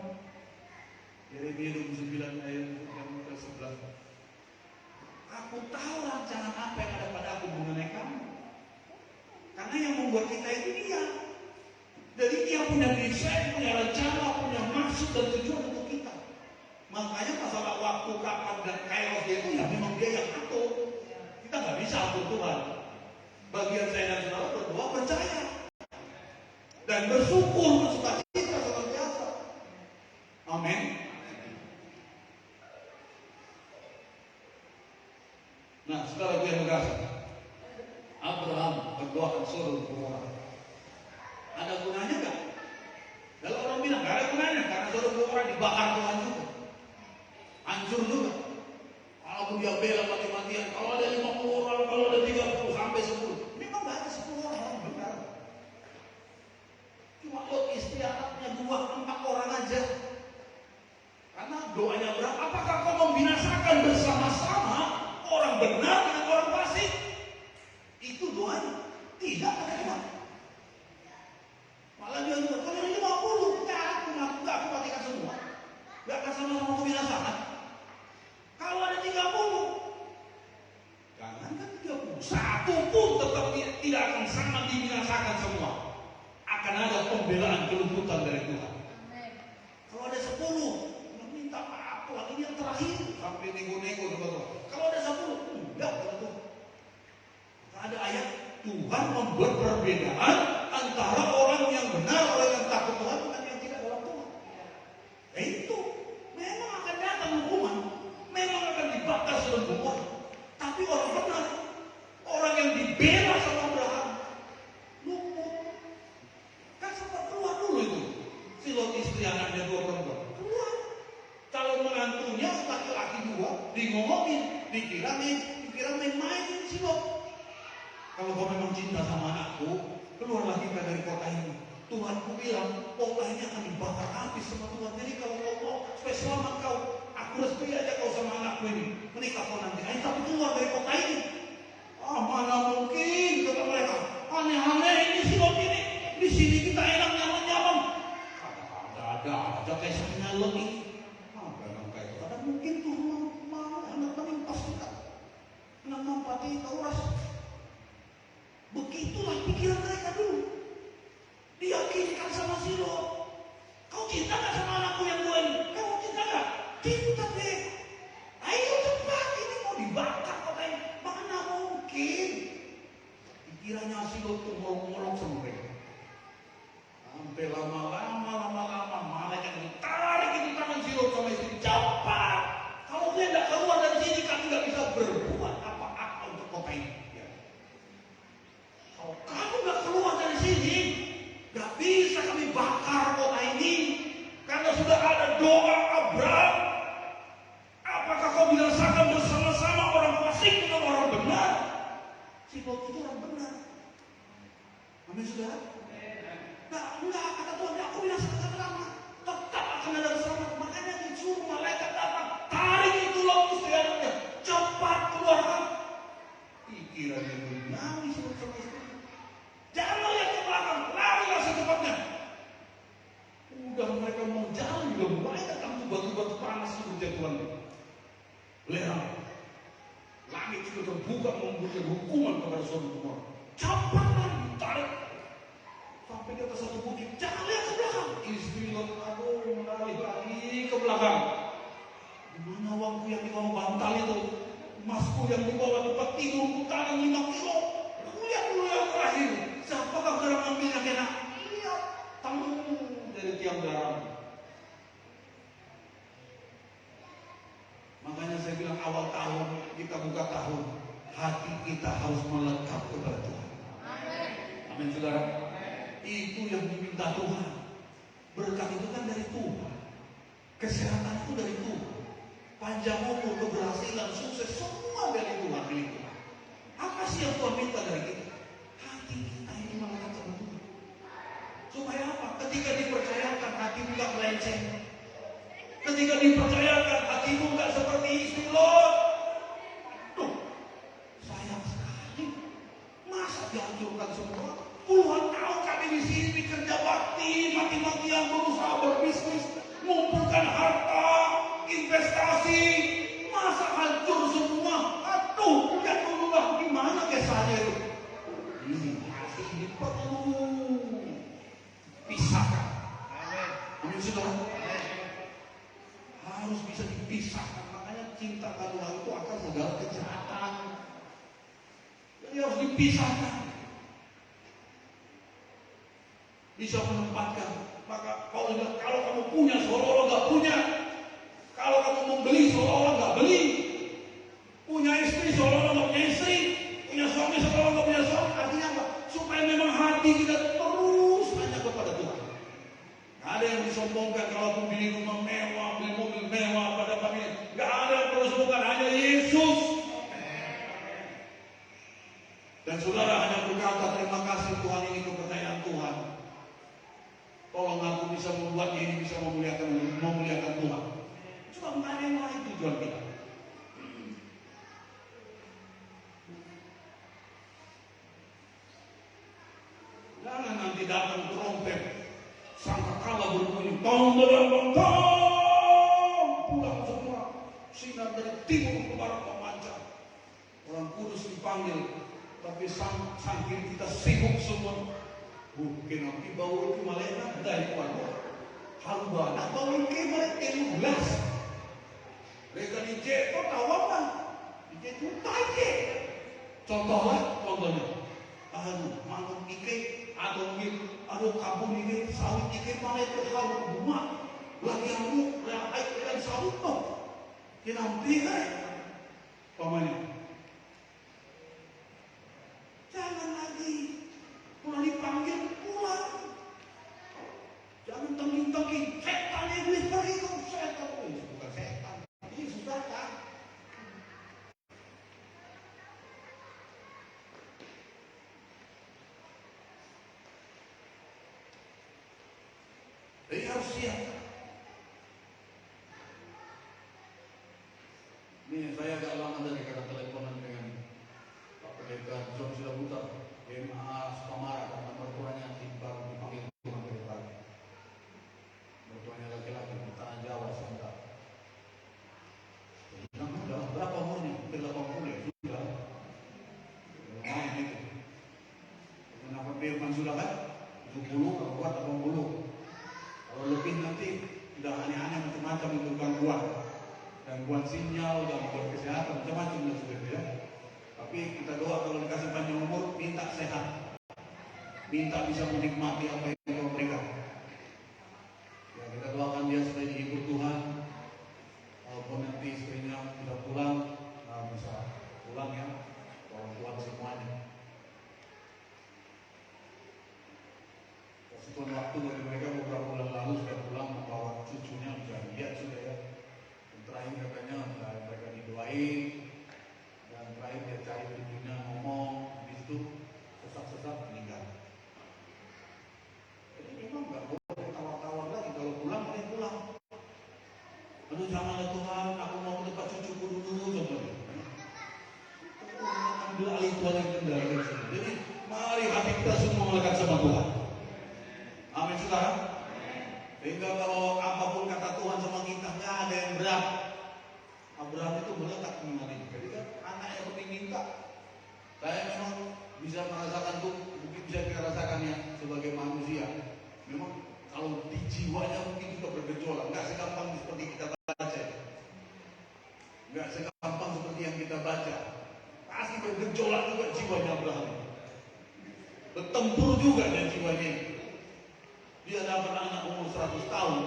A: Yeremia 29 ayat yang ke-11. Aku tahu rancangan apa yang ada pada aku mengenai kamu. Karena yang membuat kita itu Dia. Jadi Dia punya desain, punya rencana, punya maksud dan tujuan untuk kita. Makanya masalah waktu, kapan dan kairos itu ya memang Dia yang atur. Kita nggak bisa atur sebagian saya dan saudara berdoa percaya dan bersyukur, bersukacita senantiasa. Amin. Nah, sekarang yang berasa Abraham berdoa Sodom Gomora. Ada gunanya nggak? Kalau orang bilang nggak ada gunanya karena Sodom Gomora dibakar Tuhan juga, hancur juga. Kalau dia bela mati-matian, kalau ada 50 orang, kalau ada 30 sampai 10, memang nggak ada 10 orang benar. Cuma Lot istri anaknya 2-4 orang aja. Karena doanya Abraham, apakah kau membinasakan bersama-sama orang benar dengan orang fasik? Itu doanya. Tidak ada. Malah dia bilang, kalau ini 50, enggak aku matikan semua. Enggak akan sama-sama membinasakan. Kalau ada 30, jangankan 30, satu pun tetap tidak akan sama dibinasakan semua. Akan ada pembelaan kelumputan dari Tuhan. Kalau ada 10, minta maaf Tuhan, ini yang terakhir. Sampai nego-nego sama Tuhan. Kalau ada 10, enggak betul. Ada ayat Tuhan membuat perbedaan antara orang yang benar, orang yang takut Tuhan dengan yang tidak dalam Tuhan. Itu memang akan datang hukuman, memang akan dibakar Sodom Gomora. Tapi orang benar, orang yang dibela sama Abraham, luput. Kan sempat keluar dulu itu. Si Lot istri anaknya 2 perempuan keluar. Calon menantunya laki-laki 2 ngomongin, dikira main-main si Lot. Kalau kau memang cinta sama anakku, keluarlah kita dari kota ini. Tuhanku bilang, kota ini akan dibakar habis sama Tuhan. Jadi kalau kau mau supaya selamat kau, aku restui aja kau sama anakku ini. Menikah kau nanti. Ayo tapi keluar dari kota ini. Ah, mana mungkin, kata mereka. Aneh-aneh ini si Lot ini. Di sini kita enak nyaman-nyaman. Ada kayak saya lebih. Memang kayak itu. Ada mungkin Tuhan mau anak menimpas kita. Anak mampati kau rasa. Begitulah pikiran mereka dulu. Diyakinkan sama si Lot. Kau cinta gak sama anakku yang 2 ini? Kau cinta gak? Cinta deh. Ayo cepat, ini mau dibakar kota ini. Mana mungkin? Pikirannya si Lot tuh ngolong-ngolong sama mereka. Sampai lama-lama malaikat ditarik itu tangan si Lot sama istri. Cepat. Kalau dia gak keluar dari sini, kami gak bisa berbuat apa-apa untuk kota ini. Kalau kamu gak keluar dari sini, gak bisa kami bakar kota ini. Karena sudah ada doa Abraham. Apakah kau binasakan bersama-sama orang fasik dengan orang benar? Si Lot itu orang benar. Amin saudara? Enggak, kata Tuhan, aku binasakan lama. Tetap akan ada selamat. Makanya disuruh malaikat datang. Tarik itu Lot istri anaknya. Cepat keluarkan. Pikirannya menangis sama istri. Jangan lihat ke belakang, larilah secepatnya. Udah mereka mau jalan juga mulai datang tuh batu-batu panas itu berjatuhan. Lerang. Langit itu terbuka memberikan hukuman kepada Sodom Gomora. Cepatlah ditarik sampai di atas satu bukit. Jangan lihat ke belakang. Istri Lot lari lagi ke belakang. Di mana uangku yang dibawa bantal itu? Emasku yang dibawa tempat tidurku tanam 5 kilo. Lihat dulu yang terakhir. Siapakah orang ambilnya kena? Lihat, tanggung dari tiang garam. Makanya saya bilang awal tahun kita buka tahun, hati kita harus melekat kepada Tuhan. Amin saudara. Itu yang diminta Tuhan. Berkat itu kan dari Tuhan. Kesehatan itu dari Tuhan. Panjang umur, keberhasilan, sukses semua dari Tuhan. Apa sih yang Tuhan minta dari kita? Hati kita ini melekat sama Tuhan. Supaya apa? Ketika dipercayakan hatimu gak melenceng. Ketika dipercayakan hatimu gak seperti istri Lot. Tuh, sayang sekali. Masa dihancurkan semua? Puluhan tahun kami di sini bekerja bakti, mati-matian berusaha berbisnis, mengumpulkan harta, investasi. Masa hancur semua? Aduh, lihat dulu lah gimana kisahnya itu. Ini hati ini perlu pisahkan. Amin saudara. Harus bisa dipisahkan. Makanya cinta Tuhan itu akan segala kejahatan. Jadi harus dipisahkan. bisa menempatkan. Maka Paulus bilang, kalau kamu punya seolah-olah nggak punya, kalau kamu membeli seolah-olah nggak beli, punya istri seolah-olah nggak punya istri, punya suami seolah-olah nggak punya suami. Artinya apa? Supaya memang hati kita terus hanya kepada Tuhan. Nggak ada yang disombongkan kalau aku beli rumah mewah, beli mobil mewah pada kami. Nggak ada yang perlu disombongkan, hanya Yesus. Dan saudara hanya berkata, terima kasih Tuhan, ini kepercayaan Tuhan. Tolong aku bisa membuatnya ini bisa memuliakan Tuhan. Cuma nggak ada yang lain tujuan kita. Jangan nanti datang trompet, sangkakala berbunyi, tong, pulang semua, sinar dari timur ke barat memancar. Orang kudus dipanggil, tapi saking kita sibuk semua. Mungkin nanti bau itu malah dari keluar. Halu banget bau itu malah 13. Mereka di Jepang tahu apa? Di Jepang tahu. Contohnya. Mangun ike, aduh kabun ike, sawit ike malah itu halu bunga. Lagi aku, yang sawit tuh. Kenapa kan? Pamannya. Jangan lagi. Kalau dipanggil pulang. Jangan tengking-tengking. Setan iblis pergi kau setan. Bukan setan. Ini sudah kan. Jadi harus siap. Ini saya agak lama dari kata teleponan dengan Pak Pendeta John Silabuta. MA Sukamara karena mertuanya baru dipanggil Tuhan dari pagi. Mertuanya laki-laki di tanah Jawa sebentar. Sudah berapa umurnya? Hampir 80 ya sudah. Lumayan itu. Kenapa firman sudah kan? 70 kalau kuat 80. Kalau lebih nanti sudah aneh-aneh macam-macam itu gangguan sinyal, gangguan kesehatan macam-macam sudah ya. Tapi kita doa kalau dikasih panjang umur, minta sehat, minta bisa menikmati apa yang Tuhan berikan. Ya, kita doakan dia supaya dihibur Tuhan. Walaupun nanti istrinya bisa pulang, bisa pulang ya, orang tua semuanya. Meskipun waktu dari mereka beberapa bulan lalu sudah pulang membawa cucunya, sudah lihat sudah ya. Dan terakhir katanya mereka didoain. Dan terakhir dia cari cucunya ngomong, habis itu sesak-sesak meninggal. Jadi memang nggak boleh tawar-tawar lagi kalau pulang boleh pulang. Aduh janganlah Tuhan, aku mau ke tempat cucuku dulu contohnya. Ambil alih Tuhan yang kendalikan semua. Jadi mari hati kita semua melekat sama Tuhan. Amin saudara. Sehingga kalau apapun kata Tuhan sama kita nggak ada yang berat. Abraham itu melekat mengenai. Jadi kan anak yang penting minta. Saya memang bisa merasakan tuh, mungkin bisa kita rasakannya sebagai manusia. Memang kalau di jiwanya mungkin juga bergejolak, nggak segampang seperti kita baca, nggak segampang seperti yang kita baca. Pasti bergejolak juga jiwanya Abraham. Bertempur juga dan jiwanya. Dia dapat anak umur 100 tahun.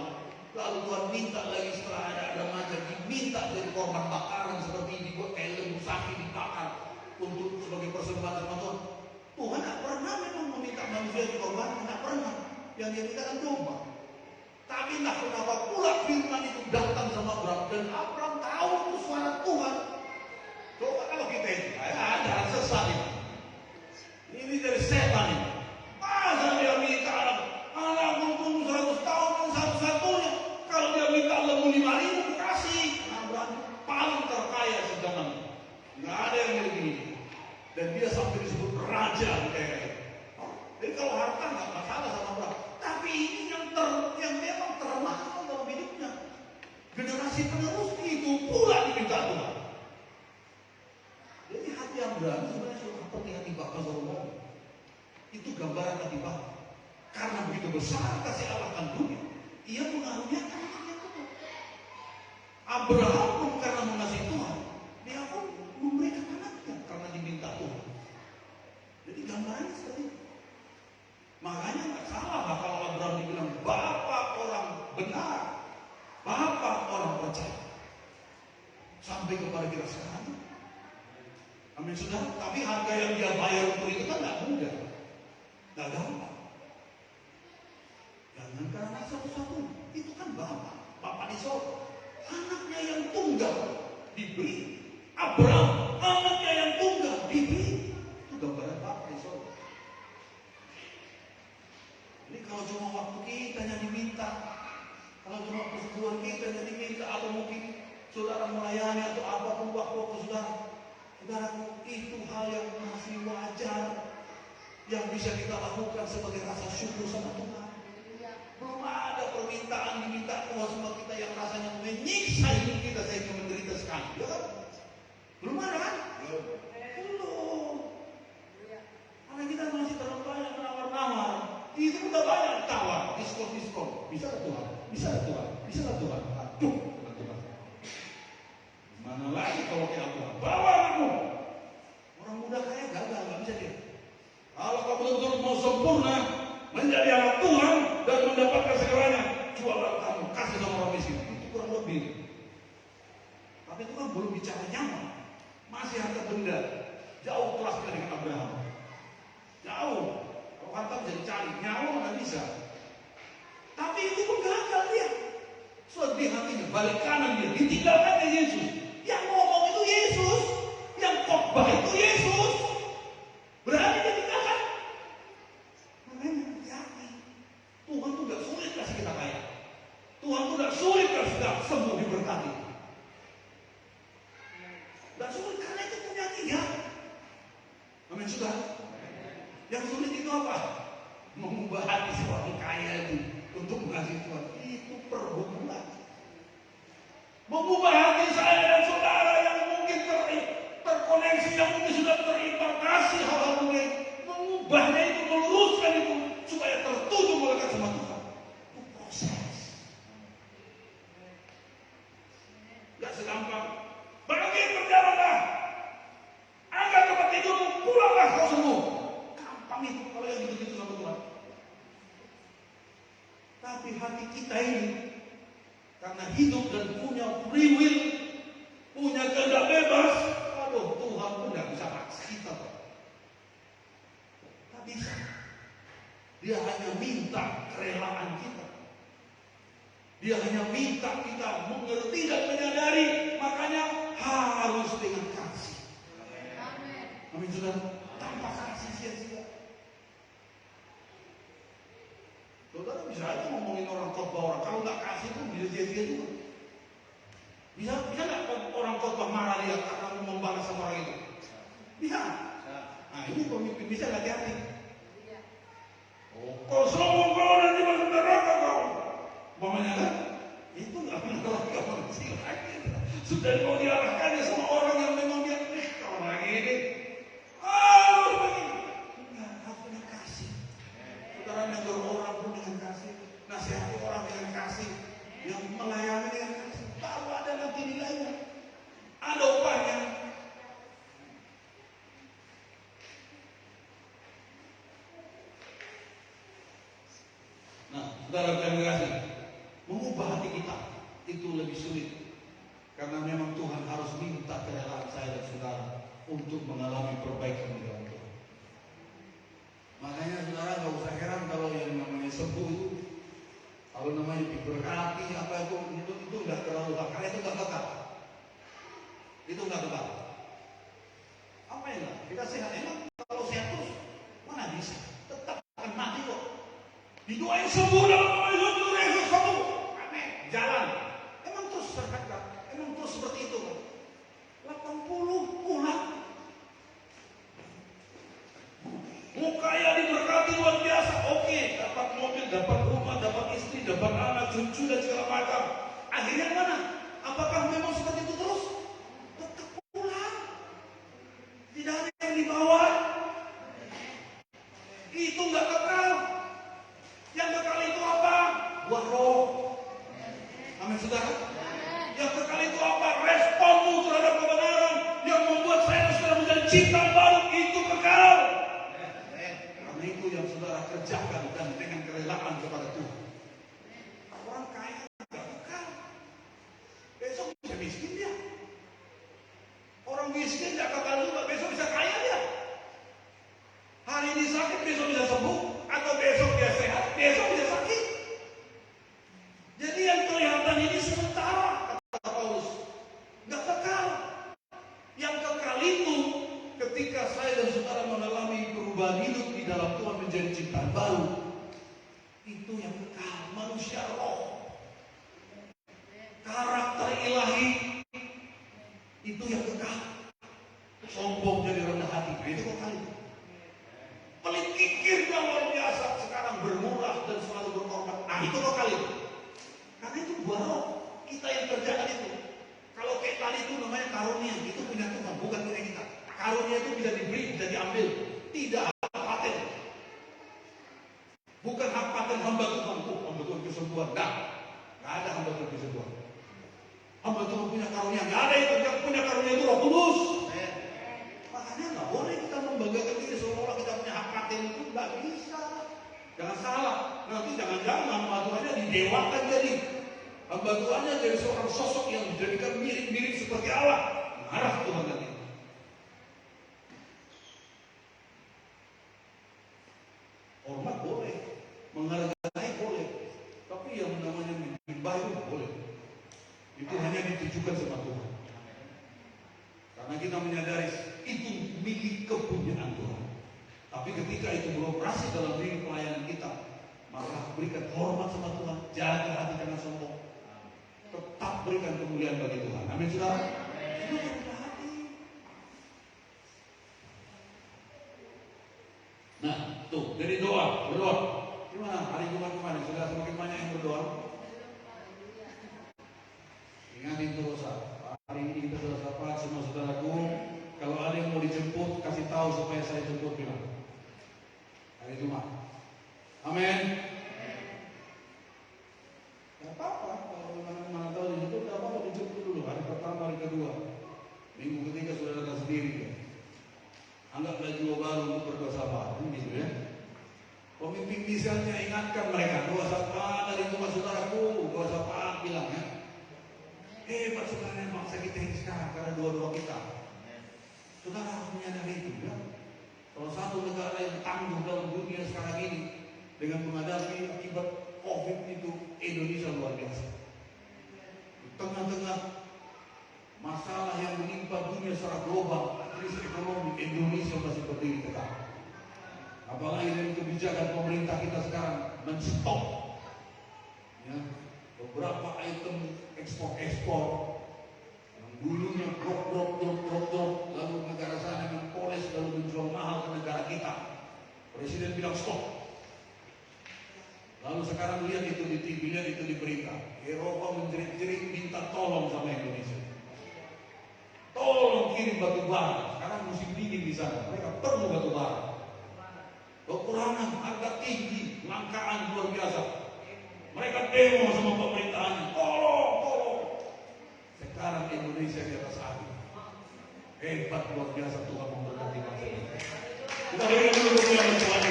A: Lalu Tuhan minta lagi setelah ada remaja, diminta dari korban bakaran seperti ini, buat kayak lembu sapi dibakar untuk sebagai persembahan sama Tuhan. Tuhan tak pernah memang meminta manusia dikorbankan, tak pernah. Yang dia minta kan domba. Tapi entah kenapa pula firman itu datang sama Abraham, dan Abraham tahu itu suara Tuhan. Coba kalau kita itu, ada sesat ini. Ini dari setan ini. Masa dia minta anak umur 100 tahun yang satu-satunya. Kalau dia minta lembu 5.000 kasih. Abraham paling terkaya sejaman. Nggak ada yang milik ini. Dan dia sampai disebut raja di daerah itu. Jadi kalau harta nggak masalah sama Abraham. Tapi ini yang memang termahal dalam hidupnya. Generasi penerus itu pula diminta Tuhan. Jadi hati Abraham sebenarnya seperti hati Bapak Salomo. Itu gambaran hati Bapak. Karena begitu besar kasih Allah akan dunia, ia mengaruniakan anaknya Tuhan. Abraham pun karena mengasihi Tuhan, dia pun memberikan anaknya karena diminta Tuhan. Jadi gambarannya seperti itu. Makanya nggak salah bakal Amin saudara. Tapi harga yang dia bayar untuk itu kan tidak mudah, tidak gampang. Jangankan anak satu-satu, itu kan Bapak di sorga. Anaknya yang tunggal diberi. Abraham, anaknya yang tunggal diberi. Itu gambaran Bapak di sorga. Jadi kalau cuma waktu kita yang diminta, kalau cuma persetujuan kita yang diminta, atau mungkin saudara melayani atau apapun waktu saudara, itu hal yang masih wajar, yang bisa kita lakukan sebagai rasa syukur sama Tuhan. Belum ada permintaan diminta Tuhan sama kita yang rasanya menyiksa hidup kita sehingga menderita sekali, ya kan? Belum ada kan? Belum. Karena kita masih terlalu banyak menawar-nawar. Itu udah banyak tawar, diskon. Bisa lah Tuhan, bisa lah Tuhan, bisa lah Tuhan. Aduh, Tuhan. Mana lagi kalau kayak Tuhan? Bawa anakmu. Orang muda kaya gagal, nggak bisa dia. Kalau kau betul-betul mau sempurna menjadi anak Tuhan dan mendapatkan segalanya, jualan kamu, kasih sama orang miskin. Itu kurang lebih. Tapi itu kan belum bicara nyaman. Masih harta benda. Jauh kelasnya dengan Abraham. Jauh. Kalau harta bisa dicari, nyawa nggak bisa. Tapi itu pun gagal dia. Sedih hatinya, balik kanan dia, ditinggalkannya Yesus. Yang ngomong itu Yesus, yang khotbah itu Yesus. Berani dia tinggalkan. Makanya hati-hati. Tuhan tuh gak sulit kasih kita kaya. Tuhan tuh gak sulit kasih kita sembuh diberkati. Gak sulit karena itu punya dia. Amin sudah. Yang sulit itu apa? Mengubah hati seorang kaya itu untuk mengasihi Tuhan. Itu pergumulan. Mengubah hati saya dan saudara yang mungkin terkoneksi, yang mungkin sudah terimpartasi hal-hal mungkin. Mengubahnya itu, meluruskan itu supaya tertuju melekat sama Tuhan. Itu proses. Gak segampang. Bangkit berjalanlah. Angkat tempat tidurmu, pulanglah kau sembuh. Gampang itu kalau yang gitu-gitu sama Tuhan. Tapi hati kita ini karena hidup dan punya free will, punya kehendak bebas, aduh Tuhan pun gak bisa paksa kita. Tak bisa. Dia hanya minta kerelaan kita. Dia hanya minta kita mengerti dan menyadari. Makanya harus dengan kasih. Amin sudah. Tanpa kasih sia-sia. Saudara bisa aja ngomongin orang khotbah orang. Kalau nggak kasih pun bisa sia-sia juga. Bisa nggak orang khotbah marah dia karena membalas sama orang itu? Bisa. Nah ini pemimpin bisa nggak hati-hati. Kau sombong kau nanti masuk neraka kau. Mamanya kan? Itu nggak pernah kalau kecil lagi. Sudah mau diarahkannya sama orang yang memang dia kalau lagi ini. Harus begini. Enggak, harus dengan kasih. Saudara negur orang pun dengan kasih, nasihati orang dengan kasih, yang melayani dengan kasih. Baru ada nanti nilainya. Ada upahnya. Nah, saudara terima kasih. Mengubah hati kita itu lebih sulit. Karena memang Tuhan harus minta kerelaan saya dan saudara untuk mengalami perbaikan di dalam Tuhan. Makanya saudara gak usah heran kalau yang namanya sembuh itu, kalau namanya diberkati apa itu nggak terlalu lama, karena itu nggak kekal. Itu nggak kekal. Apa ya nggak? Kita sehat emang kalau sehat terus mana bisa? Tetap akan mati kok. Didoain sembuh dalam nama Yesus sembuh. Amin. Jalan. Emang terus terkadang, emang terus seperti itu kan? 80 pulang. Mau kaya diberkati luar biasa, oke, dapat mobil, dapat rumah, dapat istri, dapat anak, cucu dan segala macam. Akhirnya mana? Apakah memang seperti itu terus? Tetap pulang. Tidak ada yang dibawa. Itu nggak kekal. Yang kekal itu apa? Buah roh. Amin saudara. Yang kekal itu apa? Responmu terhadap kebenaran yang membuat saya dan saudara menjadi ciptaan baru, itu kekal. Itu yang saudara kerjakan dan dengan kerelaan kepada Tuhan. Orang kaya tidak kekal. Besok bisa miskin dia. Orang miskin tidak kekal juga, besok bisa menjadi ciptaan baru. Itu yang kekal, manusia roh. Karakter ilahi itu yang kekal. Sombong jadi rendah hati, nah itu kekal. Pelit kikir yang luar biasa sekarang bermurah dan selalu berkorban, nah itu kekal. Karena itu buah roh kita yang kerjakan itu. Kalau kayak tadi itu namanya karunia, itu punya Tuhan, bukan punya kita. Karunia itu bisa diberi, bisa diambil, tidak hak paten. Bukan hak paten hamba Tuhan, hamba Tuhan kesembuhan, nggak ada hamba Tuhan kesembuhan. Hamba Tuhan punya karunia, nggak ada itu. Yang punya karunia itu Roh Kudus. Makanya nggak boleh kita membanggakan diri seolah-olah kita punya hak paten, itu nggak bisa. Jangan salah, nanti jangan-jangan hamba Tuhannya didewakan jadi. Hamba Tuhannya jadi seorang sosok yang dijadikan mirip-mirip seperti Allah. Marah Tuhan nanti. Hormat boleh, menghargai boleh, tapi yang namanya menyembah itu boleh. Itu hanya ditujukan sama Tuhan. Karena kita menyadari itu milik kepunyaan Tuhan. Tapi ketika itu beroperasi dalam diri pelayanan kita, maka berikan hormat sama Tuhan, jaga hati jangan sombong. Tetap berikan kemuliaan bagi Tuhan. Amin saudara. Itu rendah hati. Nah, tuh jadi berdoa. Gimana hari Jumat kemarin? Sudah semakin banyak yang berdoa. Ingatin terus, hari ini kita sudah sapa semua saudaraku. Kalau ada yang mau dijemput, kasih tahu supaya saya jemput bilang. Hari Jumat. Amin. Tidak apa-apa, kalau mana tahu dijemput, tidak apa-apa dijemput dulu. Hari pertama, hari kedua, minggu ketiga sudah datang sendiri. Ya. Anggaplah jiwa baru untuk berdoa sapa, gitu ya. Pemimpin misalnya ingatkan mereka, doa sapa dari rumah saudaraku, doa sapa bilang ya. Hebat saudara bangsa kita ini sekarang karena doa-doa kita. Saudara harus menyadari itu ya. Salah satu negara yang tangguh dalam dunia sekarang ini dengan menghadapi akibat COVID itu Indonesia luar biasa. Di tengah-tengah masalah yang menimpa dunia secara global, krisis ekonomi, Indonesia masih berdiri tegak. Apalagi dengan kebijakan pemerintah kita sekarang menstop ya, beberapa item ekspor yang dulunya drop, lalu negara sana mempoles lalu menjual mahal ke negara kita. Presiden bilang stop. Lalu sekarang lihat itu di TV, lihat itu di berita. Eropa menjerit-jerit minta tolong sama Indonesia. Tolong kirim batu bara. Sekarang musim dingin di sana, mereka perlu batu bara. Kekurangan harga tinggi, langkaan luar biasa. Mereka demo sama pemerintahannya. Tolong. Sekarang Indonesia di atas api. Hebat luar biasa Tuhan memberkati bangsa kita. Kita berikan dulu kemuliaan Tuhan.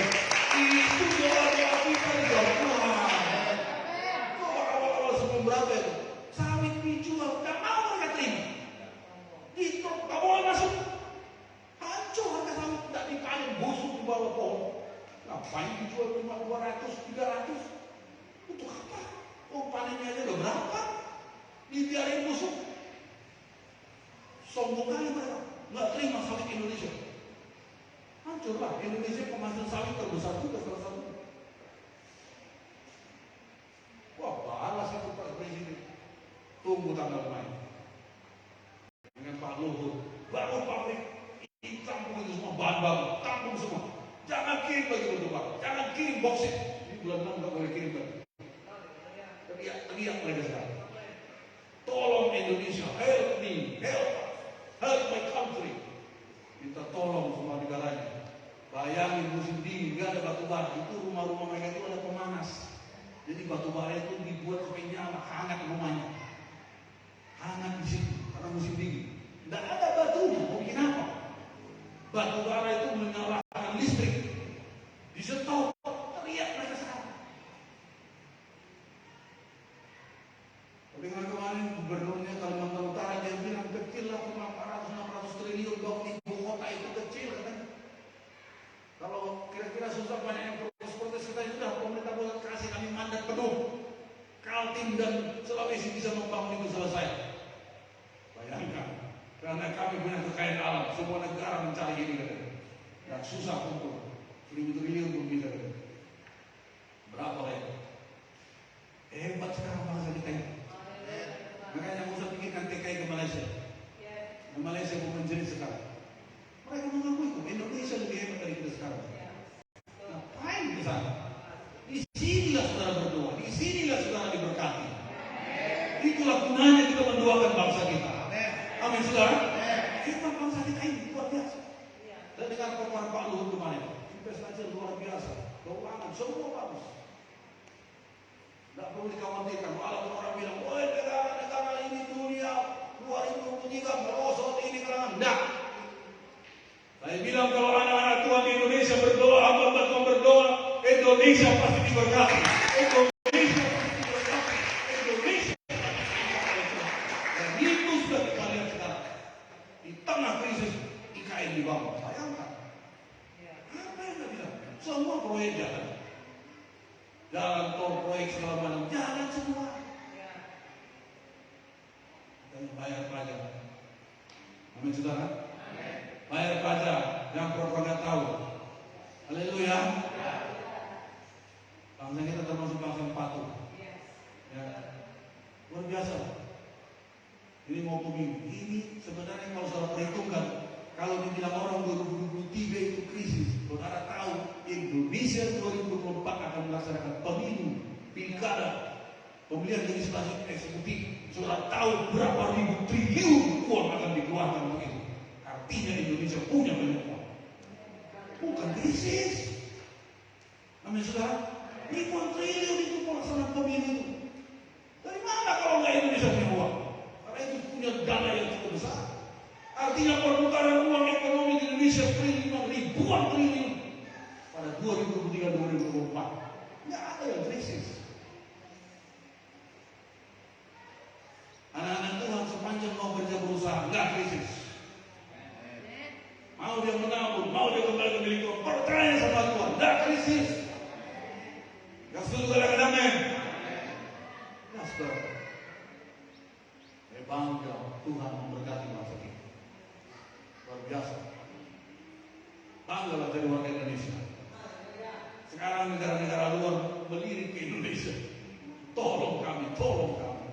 A: Itu doa-doa kita di dalam Tuhan. Coba awal-awal sebelum berapa itu? Sawit dijual, gak mau mereka terima. Itu gak boleh masuk. Hancur harga sawit, gak dipanen, busuk di bawah pohon. Ngapain dijual cuma 200, 300? Untuk apa? Oh panennya aja udah berapa? Dibiarin busuk. Sombong kali mereka, gak terima sawit Indonesia. Hancurlah, Indonesia penghasil sawit terbesar juga salah satu. Wah, balas itu Pak Presiden. Tunggu tanggal main. Dengan Pak Luhut, bangun pabrik, tampung itu semua bahan baku, tampung semua. Jangan kirim lagi batu bara, jangan kirim boksit. Di bulan 6 nggak boleh kirim lagi. Teriak mereka sekarang. Tolong Indonesia, help me, help my country. Minta tolong semua negaranya. Bayangin musim dingin, nggak ada batu bara. Itu rumah-rumah mereka itu ada pemanas. Jadi batu bara itu dibuat supaya nyala, hangat rumahnya. Hangat di situ karena musim dingin. Nggak ada batunya, mungkin apa? Batu bara itu menyalakan listrik. Disetop, teriak mereka sekarang. Dengan kemarin gubernurnya Kalimantan Utara dia bilang kecil lah 500-600 triliun bangun ibu kota itu kecil katanya. Kalau kira-kira susah banyak yang protes kita sudah pemerintah pusat kasih kami mandat penuh. Kaltim dan Sulawesi bisa membangun itu selesai. Bayangkan, karena kami punya kekayaan alam, semua negara mencari ini katanya. Dan susah kumpul. triliun pun bisa. Berapa ya? Hebat sekarang bangsa kita ini. Makanya nggak usah pikirkan TKI ke Malaysia. Ke Malaysia mau menjerit sekarang. Mereka mengakui itu Indonesia lebih hebat dari kita sekarang. Ngapain ke sana? Di sinilah saudara berdoa, di sinilah saudara diberkati. Itulah gunanya kita mendoakan bangsa kita. Amin saudara. Hebat bangsa kita ini luar biasa. Dan dengan paparan Pak Luhut kemarin, investasi luar biasa, keuangan semua bagus. Tidak perlu dikhawatirkan. Walaupun orang bilang, woi negara ini dunia 2023 merosot ini kalangan. Tidak. Saya bilang kalau anak-anak Tuhan di Indonesia berdoa, hamba Tuhan berdoa, Indonesia pasti diberkati. Indonesia pasti diberkati. Indonesia pasti diberkati. Dan itu sudah kita lihat sekarang. Di tengah krisis IKN dibangun. Bayangkan. Apa yang kita bilang? Semua proyek jalan. Jalan tol, proyek segala macam, jalan semua. Dan bayar pajak. Amin saudara. Bayar pajak, yang pernah tahu. Haleluya. Bangsa kita termasuk bangsa yang patuh. Ya. Luar biasa. Ini mau pemilu. Ini sebenarnya kalau saudara perhitungkan, kalau dibilang orang 2023 itu krisis, saudara tahu Indonesia 2024 akan melaksanakan pemilu, pilkada, pemilihan legislatif eksekutif. Saudara tahu berapa ribu triliun uang akan dikeluarkan untuk itu. Artinya Indonesia punya banyak uang. Bukan krisis. Amin saudara. Ribuan triliun itu pelaksanaan pemilu itu. Dari mana kalau nggak Indonesia punya uang? Karena itu punya dana yang cukup besar. Artinya perputaran uang ekonomi di Indonesia ribuan triliun pada 2023-2024. Nggak ada yang krisis. Anak-anak Tuhan sepanjang mau kerja berusaha nggak krisis. Mau dia menabung, mau dia kembali ke milik Tuhan, percaya sama Tuhan, nggak krisis. Yang setuju katakan amin. Ya saudara, bangga Tuhan memberkati bangsa kita. Luar biasa. Banggalah jadi warga Indonesia. Sekarang negara-negara luar melirik ke Indonesia. Tolong kami, tolong kami.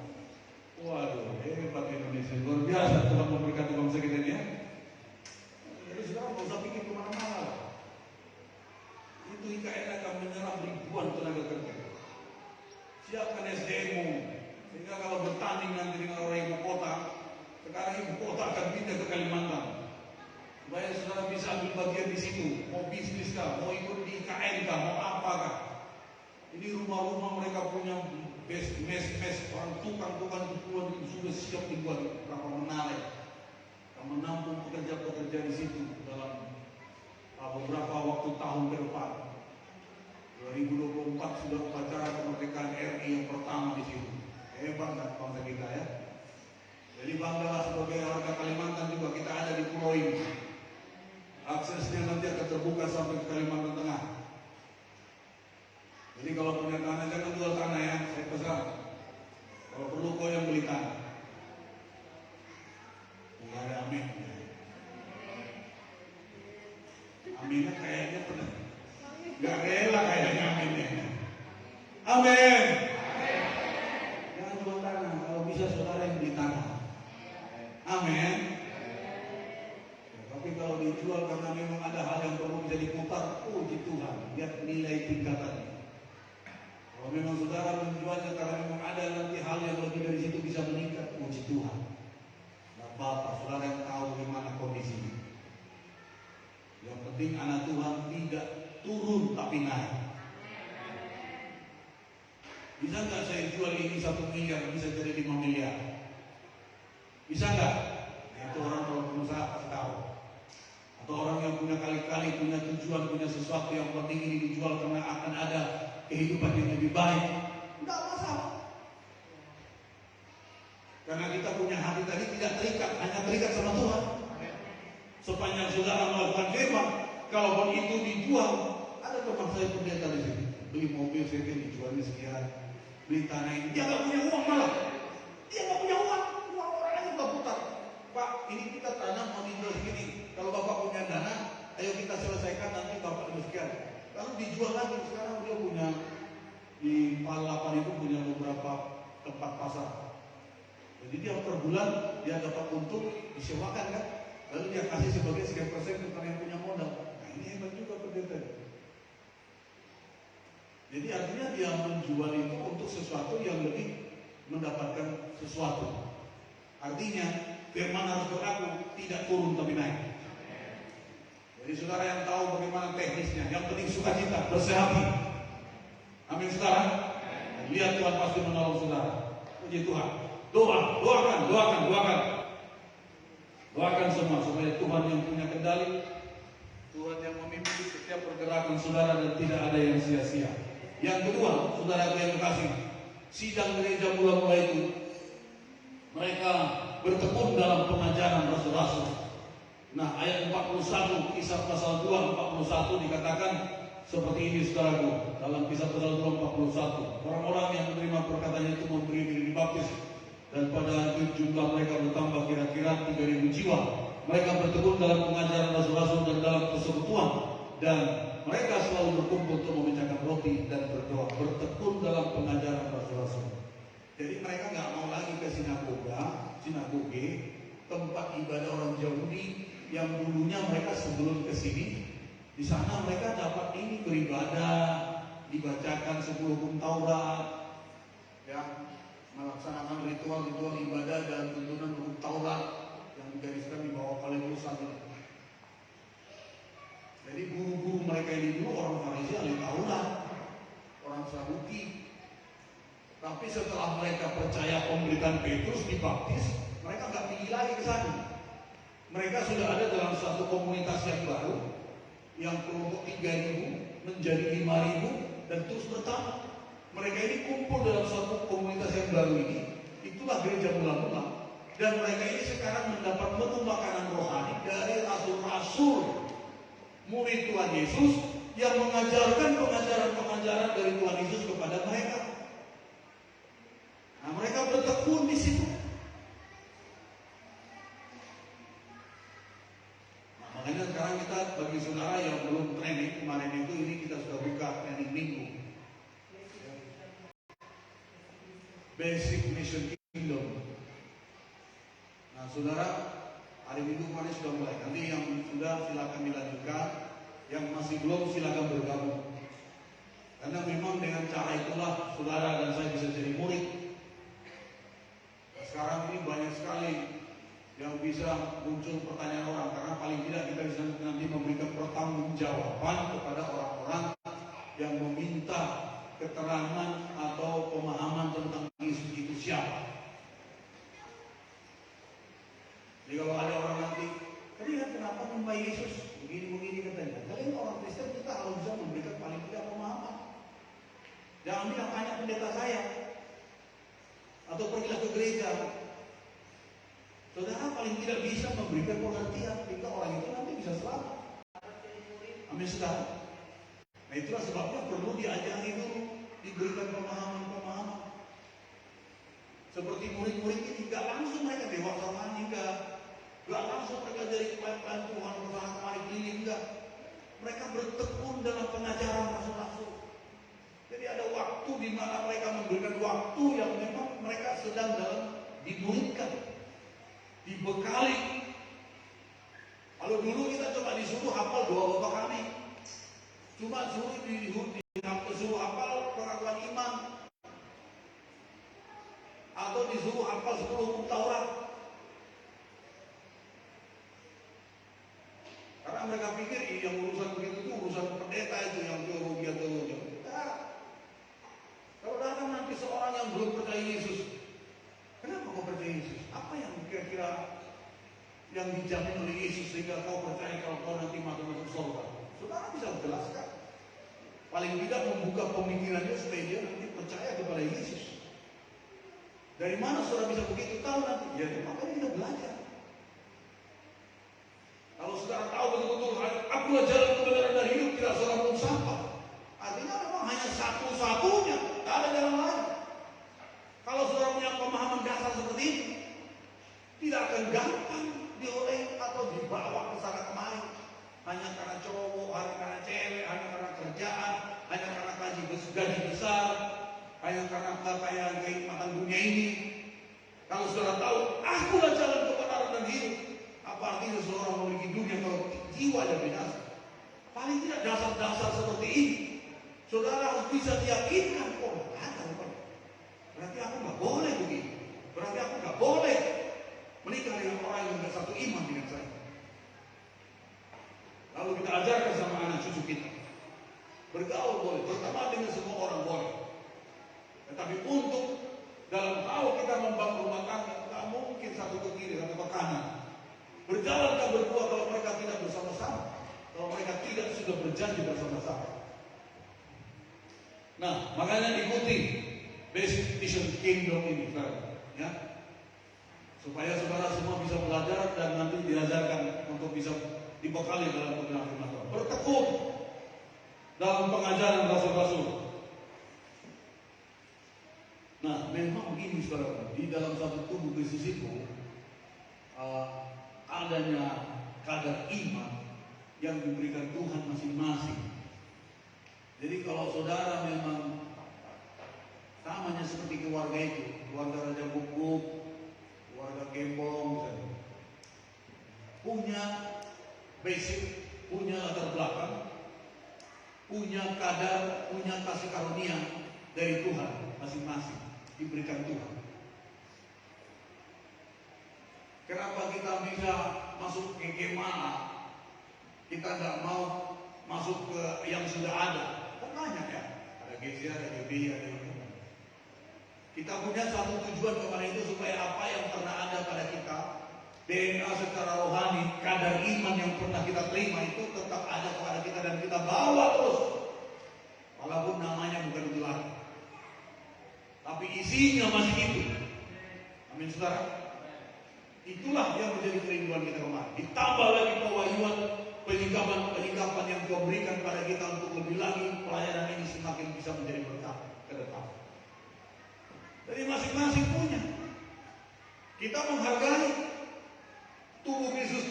A: Waduh, hebat Indonesia. Luar biasa Tuhan memberkati bangsa kita ini ya. Jadi sekarang nggak usah pikir kemana-mana. Itu IKN akan menyerap ribuan tenaga kerja. Siapkan SDM-mu. Sehingga kalau bertanding nanti dengan orang ibu kota, sekarang ibu kota akan pindah ke Kalimantan. Supaya saudara bisa ambil bagian di situ. Mau bisnis kah, mau ikut di IKN kah, mau apa kah. Ini rumah-rumah mereka punya mes orang tukang-tukang itu sudah siap dibuat berapa menara. Akan menampung pekerja-pekerja di situ dalam beberapa waktu tahun ke depan. 2024 sudah upacara kemerdekaan RI yang pertama di situ. Hebat kan bangsa kita ya. Jadi banggalah sebagai warga Kalimantan juga kita ada di pulau ini. Aksesnya nanti akan terbuka sampai ke Kalimantan Tengah. Jadi kalau punya tanah jangan jual tanah ya, saya pesan. Kalau perlu kau yang beli tanah. Enggak ada amin. Aminnya kayaknya pernah. Enggak rela kayaknya aminnya. Amin. Jangan jual tanah. Kalau bisa saudara yang beli tanah. Amin. Tapi kalau dijual karena memang ada hal yang perlu bisa diputar, puji Tuhan, lihat nilai tingkatannya. Kalau memang saudara menjualnya karena memang ada nanti hal yang lebih dari situ bisa meningkat, puji Tuhan. Nah, Bapak, saudara yang tahu bagaimana kondisinya. Yang penting anak Tuhan tidak turun tapi naik. Bisa nggak saya jual ini 1 miliar, bisa jadi 5 miliar? Bisa nggak? Itu orang kalau pengusaha pasti tahu. Atau orang yang punya kali-kali punya tujuan, punya sesuatu yang penting ini dijual karena akan ada kehidupan yang lebih baik. Tidak masalah. Karena kita punya hati tadi tidak terikat, hanya terikat sama Tuhan. Sepanjang saudara melakukan firman, kalaupun itu dijual, ada teman saya pendeta di sini, beli mobil saya dijualnya sekian, beli tanah ini, dia nggak punya uang malah, dia nggak punya uang orang aja nggak putar. Pak, ini kita tanam mau dijual segini, kalau bapak punya dana, ayo kita selesaikan nanti bapak sekian. dijual lagi. Sekarang dia punya di Palapan itu punya beberapa tempat pasar. Jadi dia per bulan dia dapat untung disewakan kan, lalu dia kasih sebagai sekian persen kepada yang punya modal. Nah ini hebat juga pendeta. Jadi artinya dia menjual itu untuk sesuatu yang lebih mendapatkan sesuatu. Artinya firman harus berlaku, tidak turun tapi naik. Jadi saudara yang tahu bagaimana teknisnya, yang penting sukacita, bersehati. Amin saudara. Lihat Tuhan pasti menolong saudara. Puji Tuhan. Doakan semua supaya Tuhan yang punya kendali, Tuhan yang memimpin setiap pergerakan saudara dan tidak ada yang sia-sia. Yang kedua, saudara yang kasih, sidang gereja mula-mula itu mereka bertekun dalam pengajaran rasul-rasul. Nah, ayat 41 Kisah pasal 2 41 dikatakan seperti ini saudaraku. Dalam Kisah pasal 2 41, orang-orang yang menerima perkataannya itu memberi diri dibaptis, dan pada itu jumlah mereka bertambah kira-kira 3.000 jiwa. Mereka bertekun dalam pengajaran rasul-rasul dan dalam persekutuan, dan mereka selalu berkumpul untuk memecahkan roti dan berdoa. Bertekun dalam pengajaran rasul-rasul. Jadi mereka nggak mau lagi ke sinagoge, tempat ibadah orang Yahudi yang dulunya mereka sebelum ke sini, di sana mereka dapat ini beribadah, dibacakan 10 hukum Taurat, ya, melaksanakan ritual-ritual ibadah dan tuntunan hukum Taurat yang digariskan di bawah Paulus ini. Jadi guru-guru mereka ini dulu orang Farisi, ahli Taurat, orang Saduki. Tapi setelah mereka percaya pemberitaan Petrus dibaptis, mereka nggak pergi lagi ke sana. Mereka sudah ada dalam satu komunitas yang baru, yang kelompok 3.000 menjadi 5.000 dan terus bertambah. Mereka ini kumpul dalam satu komunitas yang baru ini. Itulah gereja mula-mula. Dan mereka ini sekarang mendapat menu makanan rohani dari rasul-rasul, murid Tuhan Yesus yang mengajarkan pengajaran-pengajaran dari Tuhan Yesus kepada mereka. Nah, mereka bertekun di situ. Nah, makanya sekarang kita bagi saudara yang belum training kemarin itu, ini kita sudah buka training minggu. Basic Mission Kingdom. Nah, saudara, hari Minggu kemarin sudah mulai. Nanti yang sudah silakan dilanjutkan, yang masih belum silakan bergabung. Karena memang dengan cara itulah saudara dan saya bisa jadi murid. Nah, sekarang ini banyak sekali yang bisa muncul pertanyaan orang, karena paling tidak kita bisa nanti memberikan pertanggungjawaban kepada orang-orang yang meminta keterangan atau pemahaman tentang Yesus itu siapa. Jadi kalau ada orang nanti, tadi kan kenapa menyembah Yesus? Begini katanya. Kalian orang Kristen kita harus bisa memberikan paling tidak pemahaman. Jangan bilang hanya pendeta saya, atau pergilah ke gereja. Saudara paling tidak bisa memberikan pengertian sehingga orang itu nanti bisa selamat. Amin saudara. Nah itulah sebabnya perlu diajari dulu, diberikan pemahaman-pemahaman. Seperti murid-murid ini gak langsung mereka dewasa lagi, gak langsung mereka dari pelan-pelan Tuhan bersama kemari keliling, enggak. Mereka bertekun dalam pengajaran rasul-rasul. Jadi ada waktu di mana mereka memberikan waktu yang memang mereka sedang dalam dimuridkan, dibekali. Kalau dulu kita coba disuruh hafal 2 bapa kami, cuma disuruh hafal pengakuan iman, atau disuruh hafal 10 hukum Taurat. Karena mereka pikir yang urusan begitu itu urusan pendeta itu, yang teologi. Nah, kalau datang nanti seorang yang belum percaya Yesus, kenapa kau percaya Yesus? Apa yang kira-kira yang dijamin oleh Yesus sehingga kau percaya kalau kau nanti masuk surga? Saudara bisa menjelaskan. Paling tidak membuka pemikirannya supaya dia nanti percaya kepada Yesus. Dari mana saudara bisa begitu tahu nanti? Ya, makanya kita belajar. Kalau saudara tahu betul-betul, akulah jalan kebenaran dan hidup, tidak seorang pun sampai. Artinya memang hanya satu-satunya, tidak ada jalan lain. Kalau saudara punya pemahaman dasar seperti ini, tidak akan gampang dioleh atau dibawa ke sana kemari. Hanya karena cowok, hanya karena cewek, hanya karena kerjaan, hanya karena kekayaan kenikmatan dunia ini. Kalau saudara tahu, akulah jalan kebenaran dan hidup. Apa artinya seorang memiliki dunia kalau jiwanya binasa? Paling tidak dasar-dasar seperti ini, saudara harus bisa diyakinkan. Oh, ada rupanya. Berarti aku nggak boleh begini. Berarti aku nggak boleh menikah dengan orang yang nggak satu iman dengan saya. Lalu kita ajarkan sama anak cucu kita, bergaul boleh, berteman dengan semua orang boleh. Tetapi untuk dalam hal kita membangun rumah tangga, tak mungkin satu ke kiri, satu ke kanan. Berjalankah berdua kalau mereka tidak bersama-sama? Kalau mereka tidak sudah berjanji bersama-sama. Nah, makanya ikuti Basic Vision Kingdom ini, ya, supaya saudara semua bisa belajar dan nanti diajarkan untuk bisa dibekali dalam kebenaran firman Tuhan. Bertekun dalam pengajaran rasul-rasul. Nah, memang begini saudara, di dalam satu tubuh Kristus itu adanya kadar iman yang diberikan Tuhan masing-masing. Jadi kalau saudara memang samanya seperti keluarga itu, keluarga Raja Bukuk, keluarga Gembong, misalnya, punya basic, punya latar belakang, punya kadar, punya kasih karunia dari Tuhan masing-masing, diberikan Tuhan. Kenapa kita bisa masuk ke kemana? Kita nggak mau masuk ke yang sudah ada. Kan banyak ya, ada GC, ada GBI, ada yang lain. Kita punya satu tujuan kepada itu supaya apa yang pernah ada pada kita, DNA secara rohani, kadar iman yang pernah kita terima itu tetap ada kepada kita dan kita bawa terus, walaupun namanya bukan itu lagi, tapi isinya masih itu. Amin saudara. Itulah yang menjadi kerinduan kita kemarin. Ditambah lagi pewahyuan, penyingkapan yang Tuhan berikan pada kita untuk lebih lagi pelayanan ini semakin bisa menjadi berkat ke depan. Jadi masing-masing punya. Kita menghargai tubuh Kristus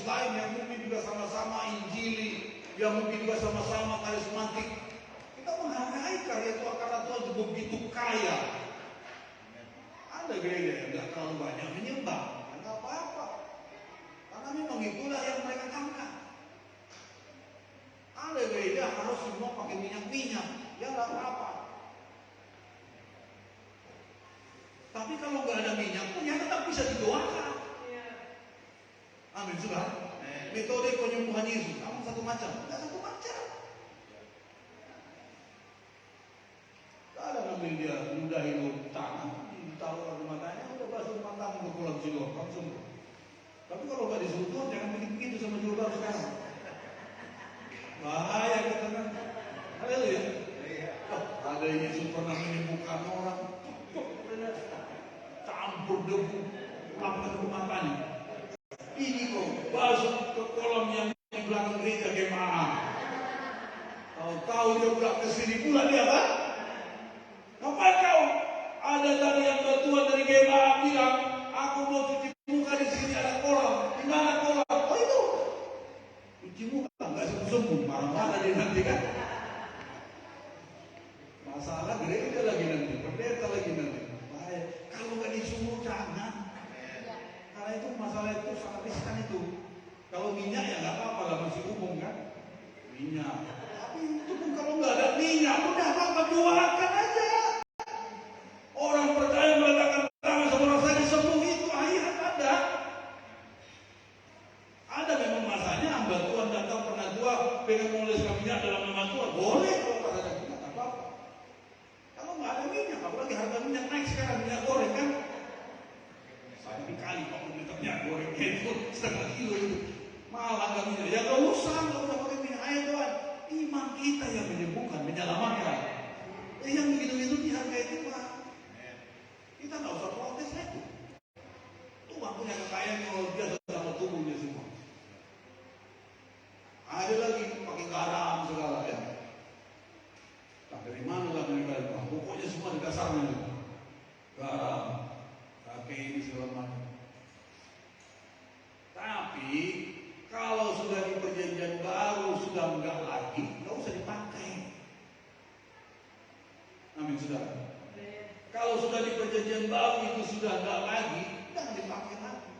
A: lain yang mungkin juga sama-sama injili, yang mungkin juga sama-sama karismatik. Kita menghargai karya Tuhan karena Tuhan begitu kaya. Ada gereja yang tidak terlalu banyak menyembah, nggak apa-apa. Karena memang itulah yang mereka tangkap. Ada gereja harus semua pakai minyak-minyak, ya nggak apa-apa. Tapi kalau nggak ada minyak pun ya tetap bisa didoakan. Amin saudara. Metode penyembuhan Yesus, kamu satu macam, nggak satu macam. Gak ada ngambil dia ludahi lu tangan, ditaruh di matanya, udah basuh mata untuk pulang sidoh, kamu sembuh. Tapi kalau nggak disuruh Tuhan, jangan begitu sama jurubal sekarang. Bahaya kita kan. Haleluya. Ada Yesus pernah menyembuhkan orang, campur debu, lapar ke matanya. Ini kok basuh ke kolam yang di belakang gereja gimana? Tahu dia pulang ke sini pula dia kan? Ngapain kau? Ada tadi yang bantuan dari GMA bilang, aku mau cuci muka di sini ada kolam. Di mana kolam? Oh itu. Cuci muka nggak sembuh, marah-marah dia nanti kan? Masalah gereja lagi nanti, pendeta lagi nanti. Baik. Kalau nggak disuruh jangan. Karena itu masalah itu sangat riskan itu. Kalau minyak ya nggak apa-apa lah, masih umum kan? Minyak. Tapi itu pun kalau nggak ada minyak, udah apa-apa doakan aja. Orang percaya meletakkan tangan sama orang sakit sembuh itu akhirat ada. Ada memang masanya hamba Tuhan datang pernah tua pengen mengoleskan minyak dalam nama Tuhan. Boleh kalau nggak ada minyak apa-apa. Kalau nggak ada minyak, apalagi harga minyak naik sekarang, minyak goreng kan? Saya dikali kalau liter minyak goreng itu setengah kilo itu. Mahal harga minyak. Ya nggak usah pakai minyak air Tuhan. Iman kita yang menyembuhkan, menyelamatkan. Yang begitu-begitu dihargai Tuhan. Kita nggak usah protes itu. Tuhan punya kekayaan yang luar biasa sama tubuhnya semua. Ada lagi pakai garam segala ya. Nah, dari mana lah mereka itu? Pokoknya semua di dasarnya itu. Garam, pakai ini segala macam. Tapi kalau sudah di perjanjian baru sudah enggak lagi, nggak usah dipakai. Amin saudara. Kalau sudah di perjanjian baru itu sudah enggak lagi, jangan dipakai lagi.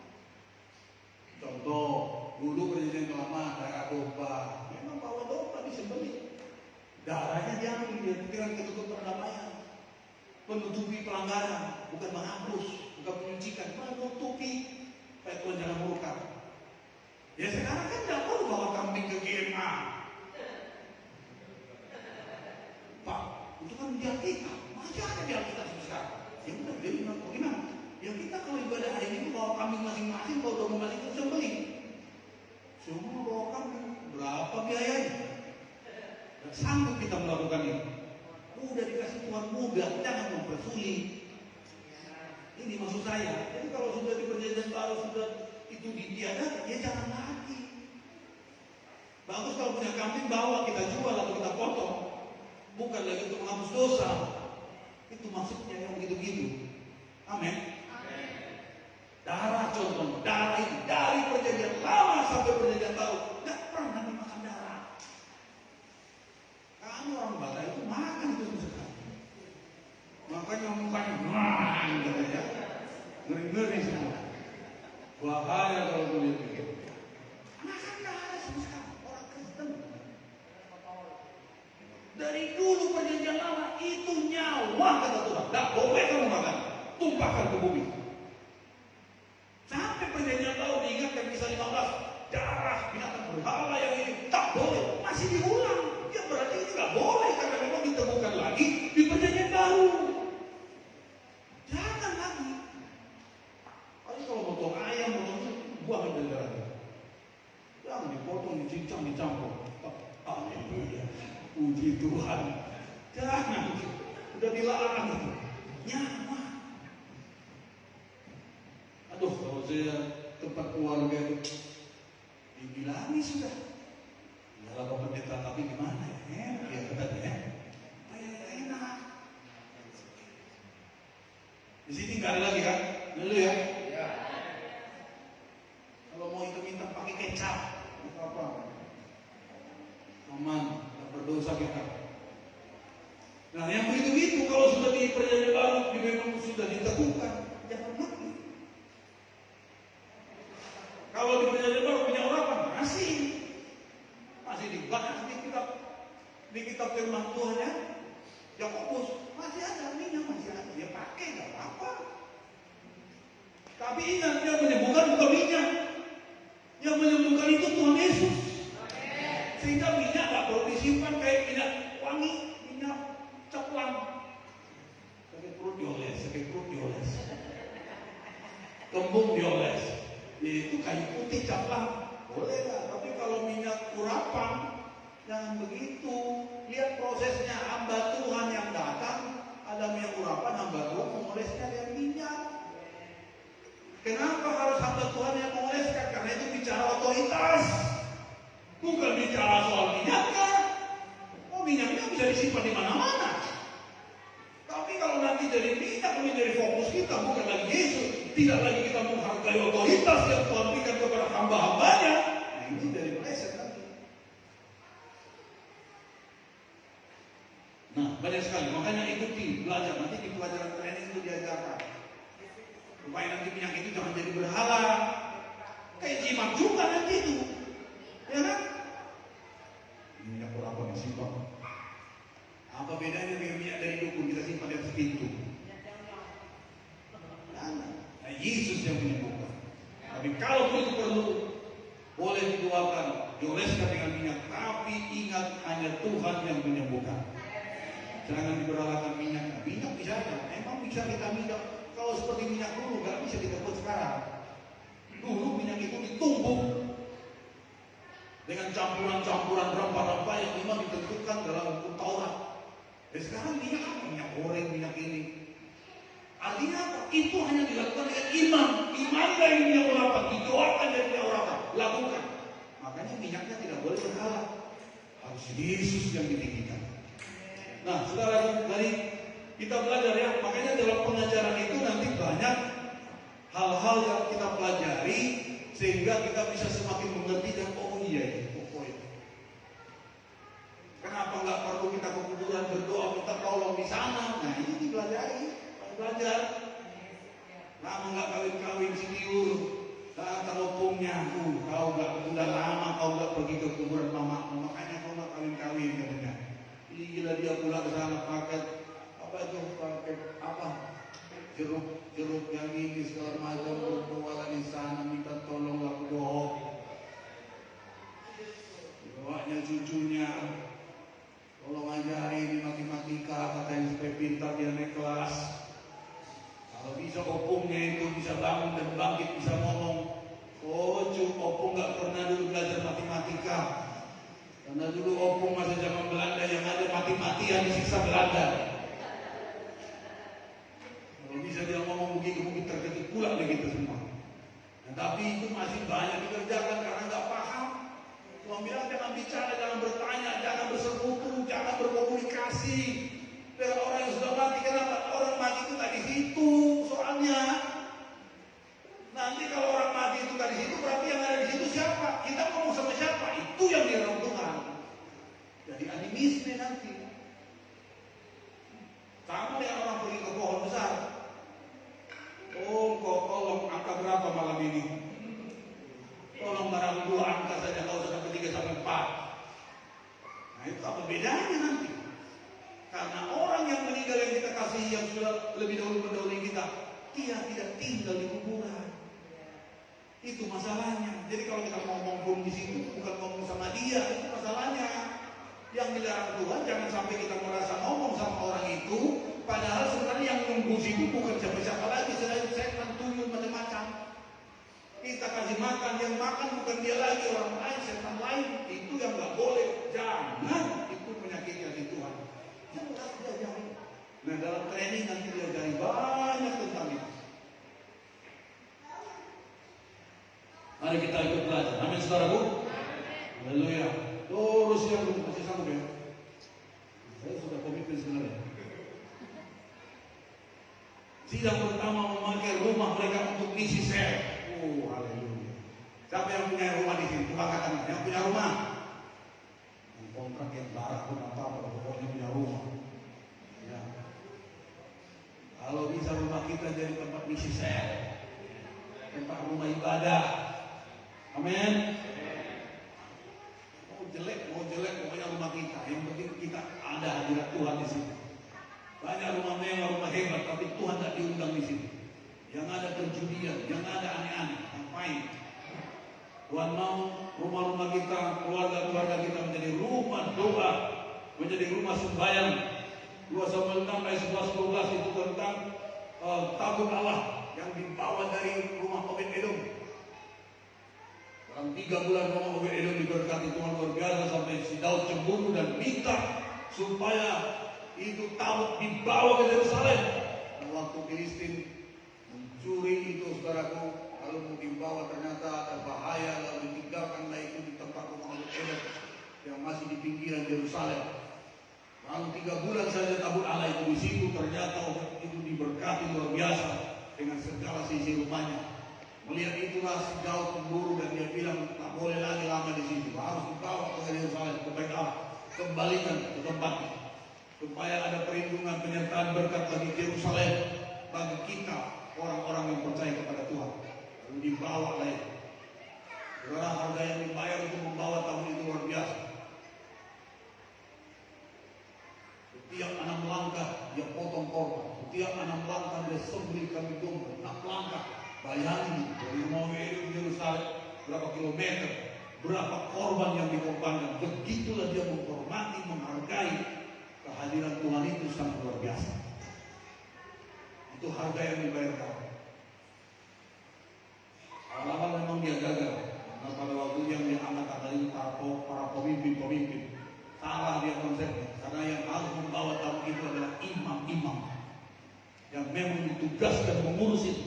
A: Contoh, dulu perjanjian lama darah domba, memang bawa domba disembelih, darahnya diambil, dia pikiran ketutup perdamaian, menutupi pelanggaran, bukan menghapus, bukan menyucikan, menutupi supaya Tuhan jangan murka. Ya sekarang kan tidak perlu bawa kambing ke GMA, Pak, itu kan dia kita, masih ada dia kita sekarang. Ya udah, jadi bagaimana? Ya kita kalau ibadah hari ini bawa kambing masing-masing, kalau udah mau balik itu sembelih. Semua bawa kambing, berapa biayanya? Dan sanggup kita melakukan ini. Udah dikasih Tuhan mudah, jangan mempersulit. Ini maksud saya. Jadi kalau sudah di perjanjian baru sudah itu ditiadakan, ya jangan lagi. Bagus kalau punya kambing bawa, kita jual atau kita potong. Bukan lagi untuk menghapus dosa. Itu maksudnya yang begitu-gitu. Amin. Darah contoh, darah itu dari perjanjian lama sampai perjanjian baru nggak pernah dimakan darah. Kamu orang Batak itu makan itu sekali. Makanya mukanya gitu ya, ngeri-ngeri semua. Bahaya kalau kulit itu. Makan darah sekali orang Kristen. Dari dulu perjanjian lama itu nyawa kata Tuhan, nggak boleh kamu makan, tumpahkan ke bumi. Sampai perjanjian baru diingatkan kisah 15, darah binatang berhala yang ini tak boleh, masih diulang. Ya berarti ini nggak boleh karena memang ditemukan lagi di perjanjian baru. Jangan lagi. Kalau potong ayam, buang dari darahnya. Jangan dipotong, dicincang, dicampur. Haleluya, puji Tuhan. Jangan, udah dilarang itu. Nyawa. Aduh, kalau saya tempat keluarga itu dibilangin sudah. Ya kalau pendeta tapi gimana ya? Ya katanya ya. Enak. Di sini nggak ada lagi kan? Dulu ya. Ya. Kalau mau hitam-hitam pakai kecap, apa? Aman, tak berdosa kita. Nah, yang begitu-begitu kalau sudah di perjanjian baru, memang sudah diteguhkan, jangan lagi. Kalau di perjanjian baru punya urapan, masih dibahas di kitab firman Tuhan ya. Yakobus masih ada minyak, masih ada, dia pakai nggak apa-apa. Tapi ingat, yang menyembuhkan bukan minyak, yang menyembuhkan itu Tuhan Yesus. Sehingga minyak nggak perlu disimpan kayak minyak wangi, minyak ceplang. Sakit perut dioles, kembung dioles. Itu kayu putih caplang, boleh lah. Tapi kalau minyak urapan, jangan begitu. Lihat prosesnya, hamba Tuhan yang datang, ada minyak urapan, hamba Tuhan mengolesnya dengan minyak. Kenapa harus hamba Tuhan yang mengoleskan? Karena itu bicara otoritas, bukan bicara soal minyaknya. Oh, minyaknya bisa disimpan di mana-mana. Tapi kalau nanti jadi minyak, menjadi fokus kita, bukan lagi Yesus. Tidak lagi kita menghargai otoritas yang Tuhan berikan kepada hamba-hambanya. Nah, ini dari meleset nanti. Nah, banyak sekali. Makanya ikuti, belajar. Nanti di pelajaran training itu diajarkan. Supaya nanti minyak itu jangan jadi berhala. Kayak jimat juga nanti itu. Ya kan? Minyak berapa disimpan? Apa bedanya dengan minyak dari dukun kita simpan di atas pintu? Nah, Yesus yang menyembuhkan. Tapi kalau itu perlu, boleh dikeluarkan, dioleskan dengan minyak. Tapi ingat, hanya Tuhan yang menyembuhkan. Jangan diberalakan minyak. Minyak bisa ada, emang bisa kita minyak. Kalau seperti minyak dulu, nggak bisa kita buat sekarang. Dulu minyak itu ditumbuk dengan campuran-campuran rempah-rempah yang memang ditentukan dalam hukum Taurat. Dan sekarang minyak apa? Minyak goreng, minyak ini. Artinya apa? Itu hanya dilakukan dengan iman. Iman dari minyak urapan, didoakan dari minyak urapan. Lakukan. Makanya minyaknya tidak boleh berhala. Harus Yesus yang ditinggikan. Nah, saudara, dari kita belajar ya. Makanya dalam pengajaran itu nanti banyak hal-hal yang kita pelajari sehingga kita bisa semakin mengerti dan oh iya ini pokoknya. Kenapa nggak perlu kita ke kuburan berdoa minta tolong di sana? Nah ini dipelajari. belajar. Lama nggak kawin-kawin si Tiur, kata opungnya, kau nggak udah lama kau nggak pergi ke kuburan mamamu, makanya kau nggak kawin-kawin katanya. Gila dia pulang ke sana paket apa itu, paket apa, jeruk yang ini segala macam, berbualan di sana minta tolong aku bohong. Bawanya cucunya, tolong ajari ini matematika, katanya supaya pintar dia naik kelas. Kalau bisa opungnya itu bisa bangun dan bangkit, bisa ngomong. Oh, opung nggak pernah dulu belajar matematika. Karena dulu opung masa zaman Belanda yang ada mati-matian disiksa Belanda. Kalau bisa dia ngomong begitu mungkin terketik pula deh kita semua. Nah, tapi itu masih banyak dikerjakan karena nggak paham. Tuhan bilang jangan bicara, jangan bertanya, jangan bersekutu, jangan berkomunikasi. Biar orang yang sudah mati, kenapa? Orang mati itu tak di situ soalnya. Nanti kalau orang mati itu tak di situ, berarti yang ada di situ siapa? Kita ngomong sama siapa? Itu yang dirang Tuhan. Jadi animisme nanti. Sama dengan orang pergi ke pohon besar. Oh, kau tolong angka berapa malam ini? Tolong barang 2 angka saja, kau usah sampai 3 sampai 4. Nah itu apa bedanya nanti? Karena orang yang meninggal yang kita kasih, yang sudah lebih dahulu mendahului kita, dia tidak tinggal di kuburan. Itu masalahnya. Jadi kalau kita ngomong pun di situ, bukan ngomong sama dia, itu masalahnya. Yang dilarang Tuhan, jangan sampai kita merasa ngomong sama orang itu, padahal sebenarnya yang nunggu situ bukan siapa-siapa lagi selain setan, tuyul, macam-macam. Kita kasih makan, yang makan bukan dia lagi, orang lain, setan lain. Itu yang nggak boleh. Jangan itu menyakiti hati Tuhan. Jangan dia jauh. Nah dalam training nanti dia cari banyak tentang itu. Mari kita ikut belajar. Amin saudaraku. Haleluya. Terus yang belum masih sanggup ya. Saya sudah komitmen sebenarnya. Sidang pertama memakai rumah mereka untuk misi sel. Oh, haleluya. Siapa yang punya rumah di sini? Coba katakan, yang punya rumah. Yang kontrak yang darah pun apa-apa, pokoknya punya rumah. Ya. Kalau bisa rumah kita jadi tempat misi sel, tempat rumah ibadah. Amin. Mau jelek, pokoknya rumah kita. Yang penting kita ada hadirat Tuhan di sini. Banyak rumah mewah, rumah hebat, tapi Tuhan tidak diundang di sini. Yang ada perjudian, yang ada aneh-aneh, ngapain? Tuhan mau rumah-rumah kita, keluarga-keluarga kita menjadi rumah doa, menjadi rumah sembahyang. 2 Samuel 6 ayat 11-12 itu tentang tabut Allah yang dibawa dari rumah Obed-Edom. Dalam 3 bulan rumah Obed-Edom diberkati Tuhan luar biasa sampai si Daud cemburu dan minta supaya itu tabut dibawa ke Yerusalem. Dan waktu Filistin mencuri itu saudaraku, lalu mau dibawa ternyata ada bahaya, lalu ditinggalkanlah itu di tempat rumah Obed-Edom yang masih di pinggiran Yerusalem. Lalu 3 bulan saja tabut Allah itu di situ, ternyata itu diberkati luar biasa dengan segala sisi rumahnya. Melihat itulah si Daud cemburu dan dia bilang tak boleh lagi lama di situ, harus dibawa ke Yerusalem, ke Bait Allah, kembalikan ke tempatnya supaya ada perlindungan, penyertaan berkat bagi Yerusalem, bagi kita orang-orang yang percaya kepada Tuhan. Lalu dibawa lagi. Karena harga yang dibayar untuk membawa tahun itu luar biasa. Setiap 6 langkah dia potong korban. Setiap 6 langkah dia sembelih kambing domba. 6 langkah. Bayangin dari rumah Obed-Edom ke Yerusalem berapa kilometer, berapa korban yang dikorbankan. Begitulah dia menghormati, menghargai kehadiran Tuhan itu sangat luar biasa. Itu harga yang dibayarkan. Awal-awal memang dia gagal. Karena pada waktu yang dia angkat dari para pemimpin, salah dia konsepnya. Karena yang harus membawa tahun itu adalah imam-imam yang memang ditugaskan mengurus itu.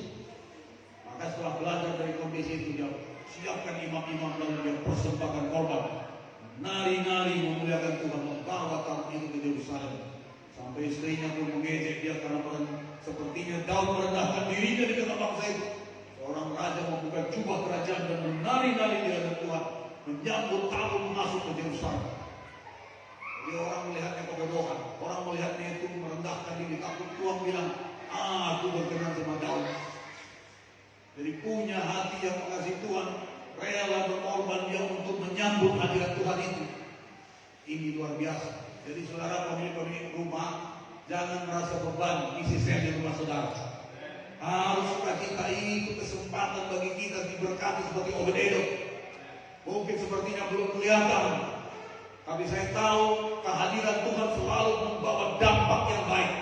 A: Maka setelah belajar dari kondisi itu, dia siapkan imam-imam lalu dia persembahkan korban, nari-nari memuliakan Tuhan, membawa tahun itu ke Yerusalem. Sampai istrinya pun mengejek dia karena sepertinya Daud merendahkan dirinya di tengah bangsa itu. Seorang raja membuka jubah kerajaan dan menari-nari di hadapan Tuhan, menyambut tamu masuk ke Yerusalem. Jadi orang melihatnya kebodohan, orang melihatnya itu merendahkan diri. Takut Tuhan bilang, Aku berkenan sama Daud. Jadi punya hati yang mengasihi Tuhan, rela berkorban dia untuk menyambut hadirat Tuhan itu. Ini luar biasa. Jadi saudara pemilik rumah, jangan merasa beban isi sel di rumah saudara. Harus sukacita, itu kesempatan bagi kita diberkati seperti Obed-Edom. Mungkin sepertinya belum kelihatan, tapi saya tahu kehadiran Tuhan selalu membawa dampak yang baik,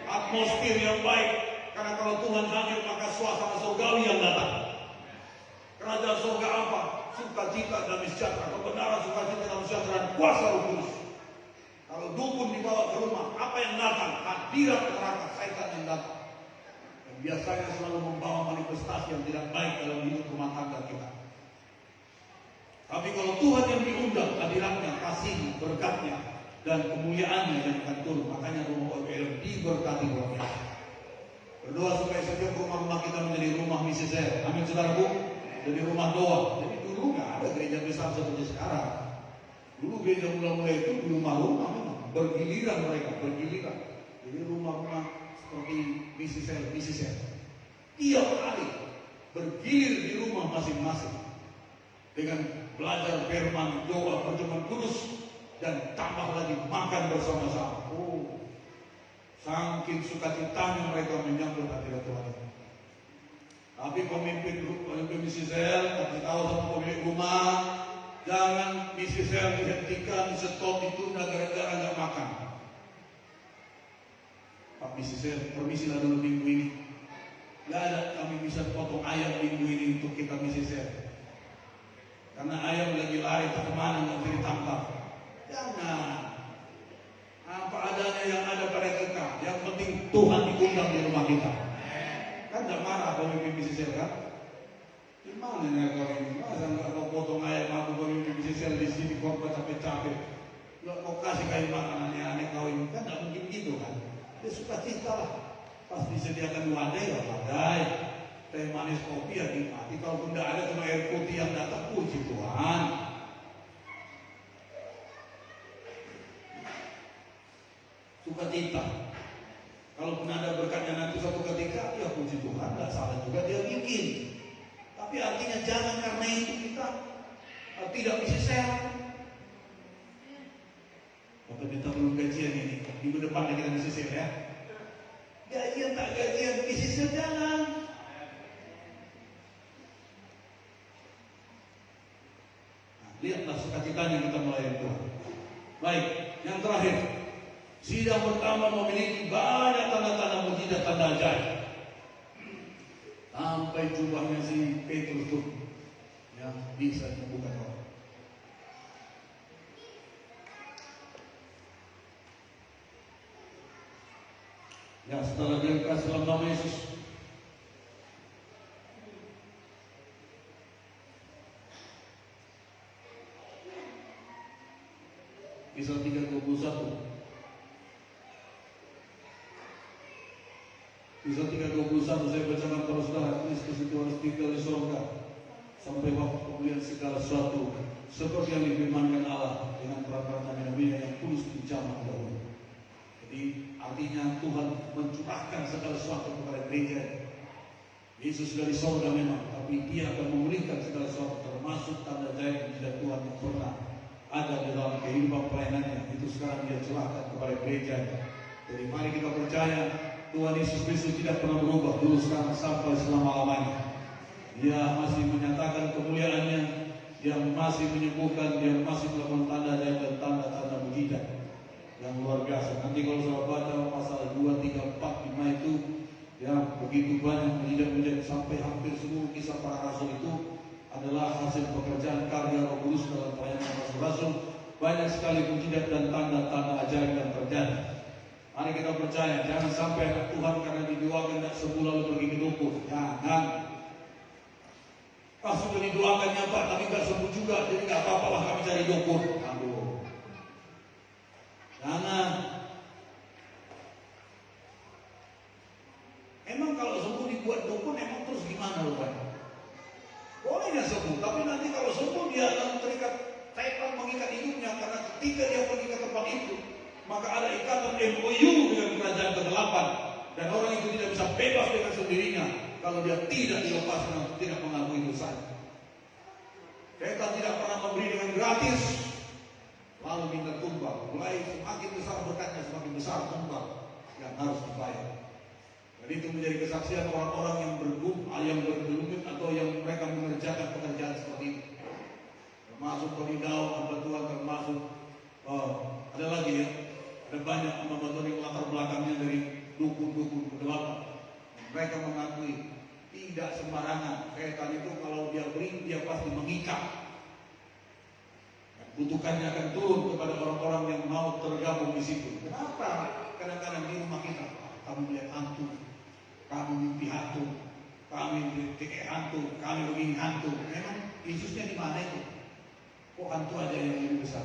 A: atmosfer yang baik. Karena kalau Tuhan hadir maka suasana surgawi yang datang. Kerajaan surga apa? Sukacita dan sejahtera, kebenaran, sukacita dan sejahtera, kuasa Roh Kudus. Kalau dukun dibawa ke rumah, apa yang datang? Hadirat neraka, setan yang datang. Dan biasanya selalu membawa manifestasi yang tidak baik dalam hidup rumah tangga kita. Tapi kalau Tuhan yang diundang, hadiratnya, kasih, berkatnya, dan kemuliaannya yang akan turun. Makanya rumah Obed-Edom diberkati luar biasa. Berdoa supaya setiap rumah-rumah kita menjadi rumah misi saya. Amin saudaraku. Jadi rumah doa. Jadi dulu nggak ada gereja besar seperti sekarang. Dulu gereja mula-mula itu di rumah-rumah memang bergiliran mereka, bergiliran. Jadi rumah-rumah seperti misi saya. Tiap hari bergilir di rumah masing-masing dengan belajar firman, doa, perjamuan kudus, dan tambah lagi makan bersama-sama. Saking sukacitanya mereka menyambut hadirat Tuhan. Tapi pemimpin misi sel kasih tahu sama pemilik rumah, jangan misi sel dihentikan, stop, ditunda gara-gara nggak makan. Pak misi sel, permisilah dulu minggu ini. Nggak ada kami bisa potong ayam minggu ini untuk kita misi sel. Karena ayam lagi lari tak kemana, nggak bisa ditangkap. Jangan. Apa adanya yang ada pada kita. Yang penting Tuhan diundang di rumah kita. Kan tidak marah pemimpin misi sel kan? Gimana nih kau ini? Masa nggak kau potong ayam aku pemimpin misi sel di sini korban capek-capek? Nggak kau kasih kayu makan aneh-aneh kau ini? Kan tidak mungkin gitu kan? Dia suka cita lah. Pas disediakan wadai ya wadai. Teh manis kopi ya nikmati. Kalau pun tidak ada cuma air putih yang datang, puji Tuhan. Sukacita. Kalaupun ada berkatnya nanti suatu ketika, ya puji Tuhan, tidak salah juga dia bikin. Tapi artinya jangan karena itu kita tidak bisa sehat. Bapak minta belum gajian ini, minggu depan kita bisa sehat ya. Gajian tak gajian, bisnisnya jangan. Lihatlah sukacitanya kita melayani Tuhan. Baik, yang terakhir, sidang pertama memiliki banyak tanda-tanda mukjizat, tanda ajaib. Sampai jubahnya si Petrus itu yang bisa menyembuhkan orang. Ya, setelah dia kasih dalam nama Yesus, Kisah 3:21. Kisah 3:21 saya bacakan para saudara. Kristus itu harus tinggal di surga sampai waktu pemulihan segala sesuatu seperti yang difirmankan Allah dengan peraturan Nabi-Nabi yang kudus di zaman dahulu. Jadi artinya Tuhan mencurahkan segala sesuatu kepada gereja. Yesus dari surga memang, tapi Dia akan memberikan segala sesuatu termasuk tanda ajaib dan Tuhan yang pernah ada di dalam kehidupan pelayanannya. Itu sekarang Dia curahkan kepada gereja. Jadi mari kita percaya Tuhan Yesus Kristus tidak pernah berubah dulu, sekarang, sampai selama-lamanya. Dia masih menyatakan kemuliaannya, Dia masih menyembuhkan, Dia masih melakukan tanda ajaib dan tanda-tanda mujizat yang luar biasa. Nanti kalau saya baca pasal 2, 3, 4, 5 itu, ya begitu banyak mujizat-mujizat sampai hampir seluruh kisah para rasul itu adalah hasil pekerjaan karya Roh Kudus dalam pelayanan rasul-rasul. Banyak sekali mujizat dan tanda-tanda ajaib yang terjadi. Mari kita percaya, jangan sampai anak Tuhan karena didoakan tidak sembuh lalu pergi ke dukun. Jangan. Pas sudah didoakannya Pak, tapi nggak sembuh juga, jadi nggak apa-apa lah kami cari dukun. Aduh. Jangan. Emang kalau sembuh dibuat dukun, emang terus gimana loh Pak? Boleh dia sembuh, tapi nanti kalau sembuh dia akan terikat, setan mengikat hidupnya, karena ketika dia pergi ke tempat itu, maka ada ikatan MOU dengan kerajaan ke-8. Dan orang itu tidak bisa bebas dengan sendirinya kalau dia tidak dilepaskan untuk tidak mengakui dosanya. Setan tidak pernah memberi dengan gratis, lalu minta tumbal. Mulai semakin besar berkatnya, semakin besar tumbal yang harus dibayar. Dan itu menjadi kesaksian orang-orang yang bergelumit atau yang mereka mengerjakan pekerjaan seperti itu. Termasuk Daud, hamba Tuhan, termasuk ada lagi ya, ada banyak hamba Tuhan yang latar belakangnya dari dukun-dukun kegelapan. Mereka mengakui tidak sembarangan. Setan itu kalau dia beri, dia pasti mengikat. Kutukannya akan turun kepada orang-orang yang mau tergabung di situ. Kenapa? Kadang-kadang di rumah kita, kamu melihat hantu, kamu mimpi hantu, kami kayak hantu, kami begini hantu. Memang Yesusnya di mana itu? Kok hantu aja yang lebih besar?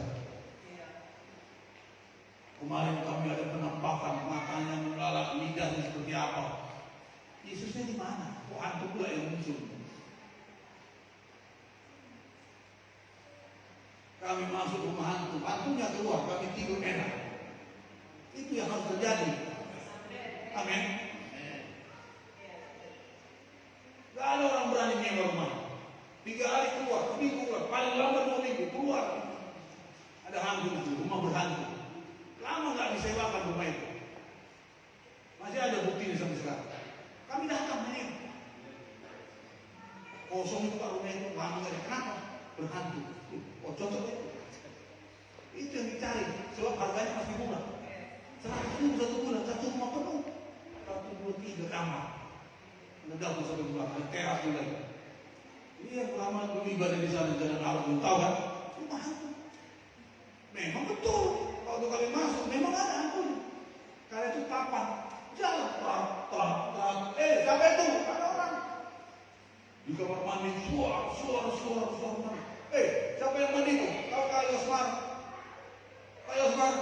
A: Kemarin kami ada penampakan, matanya melalap, lidahnya seperti apa? Yesusnya di mana? Kok hantu pula yang muncul? Kami masuk rumah hantu, hantunya keluar, kami tidur enak. Itu yang harus terjadi. Amin. Gak ada orang berani nyewa rumah. 3 hari keluar, seminggu keluar, paling lama 2 minggu keluar. Ada hantu itu, rumah berhantu. Lama gak disewakan rumah itu. Masih ada buktinya sampai sekarang. Kami datang ini. Kosong itu Pak rumah itu, lama gak ada. Kenapa? Berhantu. Oh cocok itu. Itu yang dicari. Sebab harganya pasti murah. 100.000 1 bulan, 1 rumah penuh. 1, 2, 3 kamar. Ledak tuh 1 bulan, ada teras juga. Iya, lama dulu ibadah di sana jalan Arab, belum tahu kan? Rumah hantu. Memang betul. Kalau kali masuk, memang ada hantu. Karena itu papan. Jalan, siapa itu? Ada orang. Di kamar mandi, suara. Siapa yang mandi itu? Tahu Kak Yosmar? Kak Yosmar?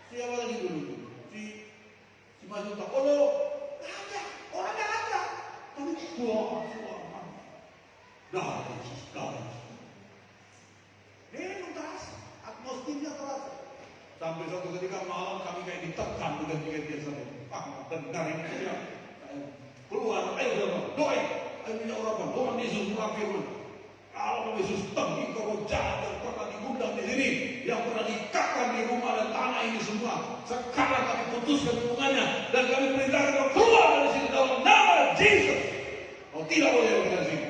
A: Siapa lagi dulu? Si Majuta. Oh lo, ada. Orangnya ada. Tapi suara. Dah, Yesus. Ini terasa. Atmosfernya terasa. Sampai suatu ketika malam kami kayak ditekan dengan dia sampai. Dengar ini dia. Keluar, ayo doa. Ayo minta orang, Tuhan Yesus firman. Kalau Yesus tenggi kau jahat dan pernah digundang di sini, yang pernah dikakkan di rumah dan tanah ini semua, sekarang kami putuskan hubungannya dan kami perintahkan kau keluar dari sini dalam nama Yesus. Kau tidak boleh dari sini.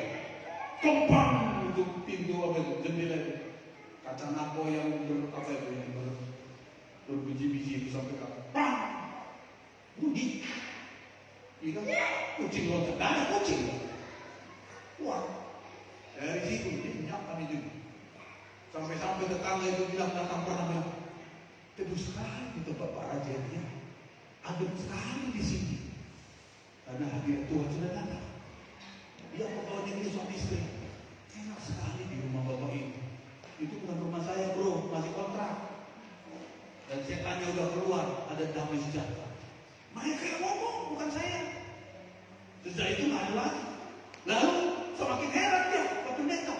A: Kempang untuk pintu apa itu, jendela itu, kaca napo yang berbiji-biji itu sampai kapan? Bunyi. Iya, kucing loncat, ada kucing. Wah, dari situ dia menyiapkan itu. Sampai tetangga itu bilang datang pernah bilang, teduh sekali itu Bapak Raja dia, adem sekali di sini. Karena hadirat Tuhan sudah datang. Dia membawa dia suami istri. Enak sekali di rumah Bapak ini. Itu bukan rumah saya bro, masih kontrak. Dan setannya udah keluar, ada damai sejahtera. Mereka yang ngomong, bukan saya. Sejak itu nggak ada lagi. Lalu semakin heran dia, Pak Pendeta.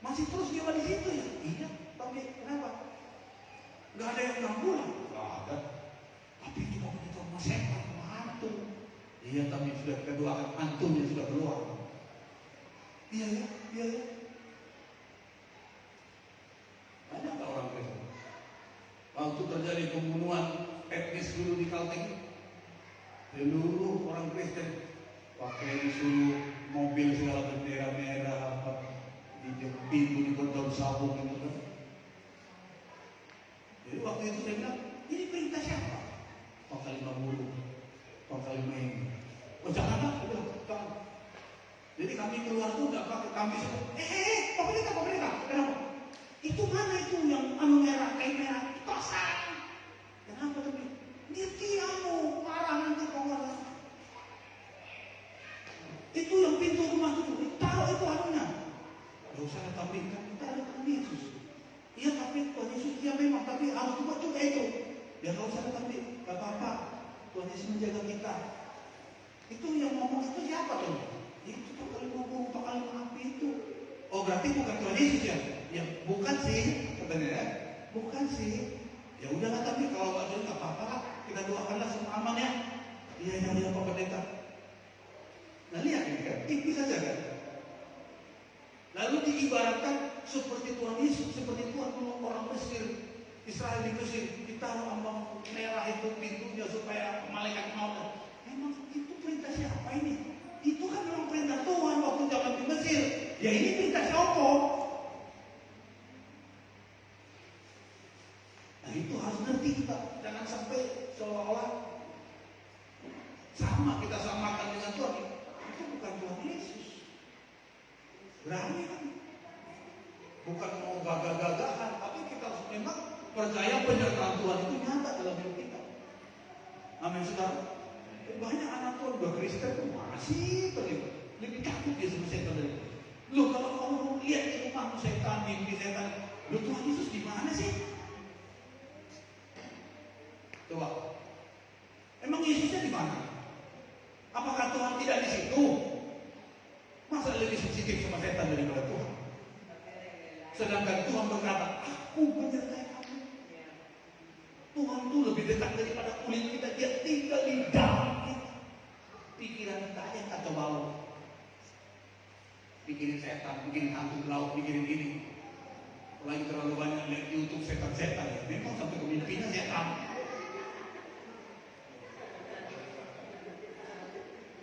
A: Masih terus dia di situ ya? Iya, tapi kenapa? Nggak ada yang pulang. Nggak ada. Tapi itu Pak Pendeta rumah setan, rumah hantu. Iya, tapi sudah kita doakan hantunya sudah keluar. Iya ya. Banyak tak orang Kristen? Waktu terjadi pembunuhan etnis dulu di Kalteng, seluruh orang Kristen pakai disuruh mobil segala bendera merah apa di pintu dipotong sabun gitu kan. Jadi waktu itu saya bilang, ini perintah siapa? Pangkal 50, Pangkal 5 ini. Oh janganlah, jangan. Jadi kami keluar tuh nggak pakai kami sebut, pemerintah, kenapa? Itu mana itu yang merah, kain merah, itu pasang. Kenapa tapi? Dia tiamu, marah nanti keluar. Itu yang pintu rumah itu, ditaruh itu anunya. Gak usah tampilkan, kita ada Tuhan Yesus. Iya tapi Tuhan Yesus dia memang, tapi harus buat juga itu. Ya gak usah tampil, gak apa-apa. Tuhan Yesus menjaga kita. Itu yang ngomong itu siapa tuh? Itu Pangkal 50, Pangkal 5 api itu. Oh berarti bukan Tuhan Yesus ya? Ya bukan sih, katanya ya. Bukan sih. Ya udahlah tapi kalau gak jadi gak apa-apa lah. kita doakanlah semua aman ya. Iya Pak Pendeta. Nah lihat ini kan, tipis saja kan. Lalu diibaratkan seperti Tuhan Yesus, seperti Tuhan menolong orang Mesir, Israel di Mesir, ditaruh ambang merah itu pintunya supaya malaikat maut. Emang itu perintah siapa ini? Itu kan memang perintah Tuhan waktu zaman di Mesir. Ya ini perintah siapa? Nah itu harus ngerti kita, jangan sampai seolah-olah sama kita samakan dengan Tuhan. Itu bukan Tuhan Yesus. Berani kan? Bukan mau gagah-gagahan, tapi kita harus memang percaya penyertaan Tuhan itu nyata dalam hidup kita. Amin saudara. Banyak anak Tuhan udah Kristen tuh masih terlibat. Lebih takut dia sama setan dari itu. Loh kalau kamu lihat di rumahmu setan, mimpi setan, loh Tuhan Yesus di mana sih? Coba. Emang Yesusnya di mana? Apakah Tuhan tidak di situ? Masa lebih sensitif sama setan daripada Tuhan? Sedangkan Tuhan berkata, aku menyertai kamu. Tuhan itu lebih dekat daripada kulit kita. Dia tinggal di dalam kita. Pikiran kita yang kacau balau. Pikirin setan, pikirin hantu laut, pikirin ini. Apalagi terlalu banyak lihat YouTube setan-setan ya. Memang sampai ke mimpinya setan.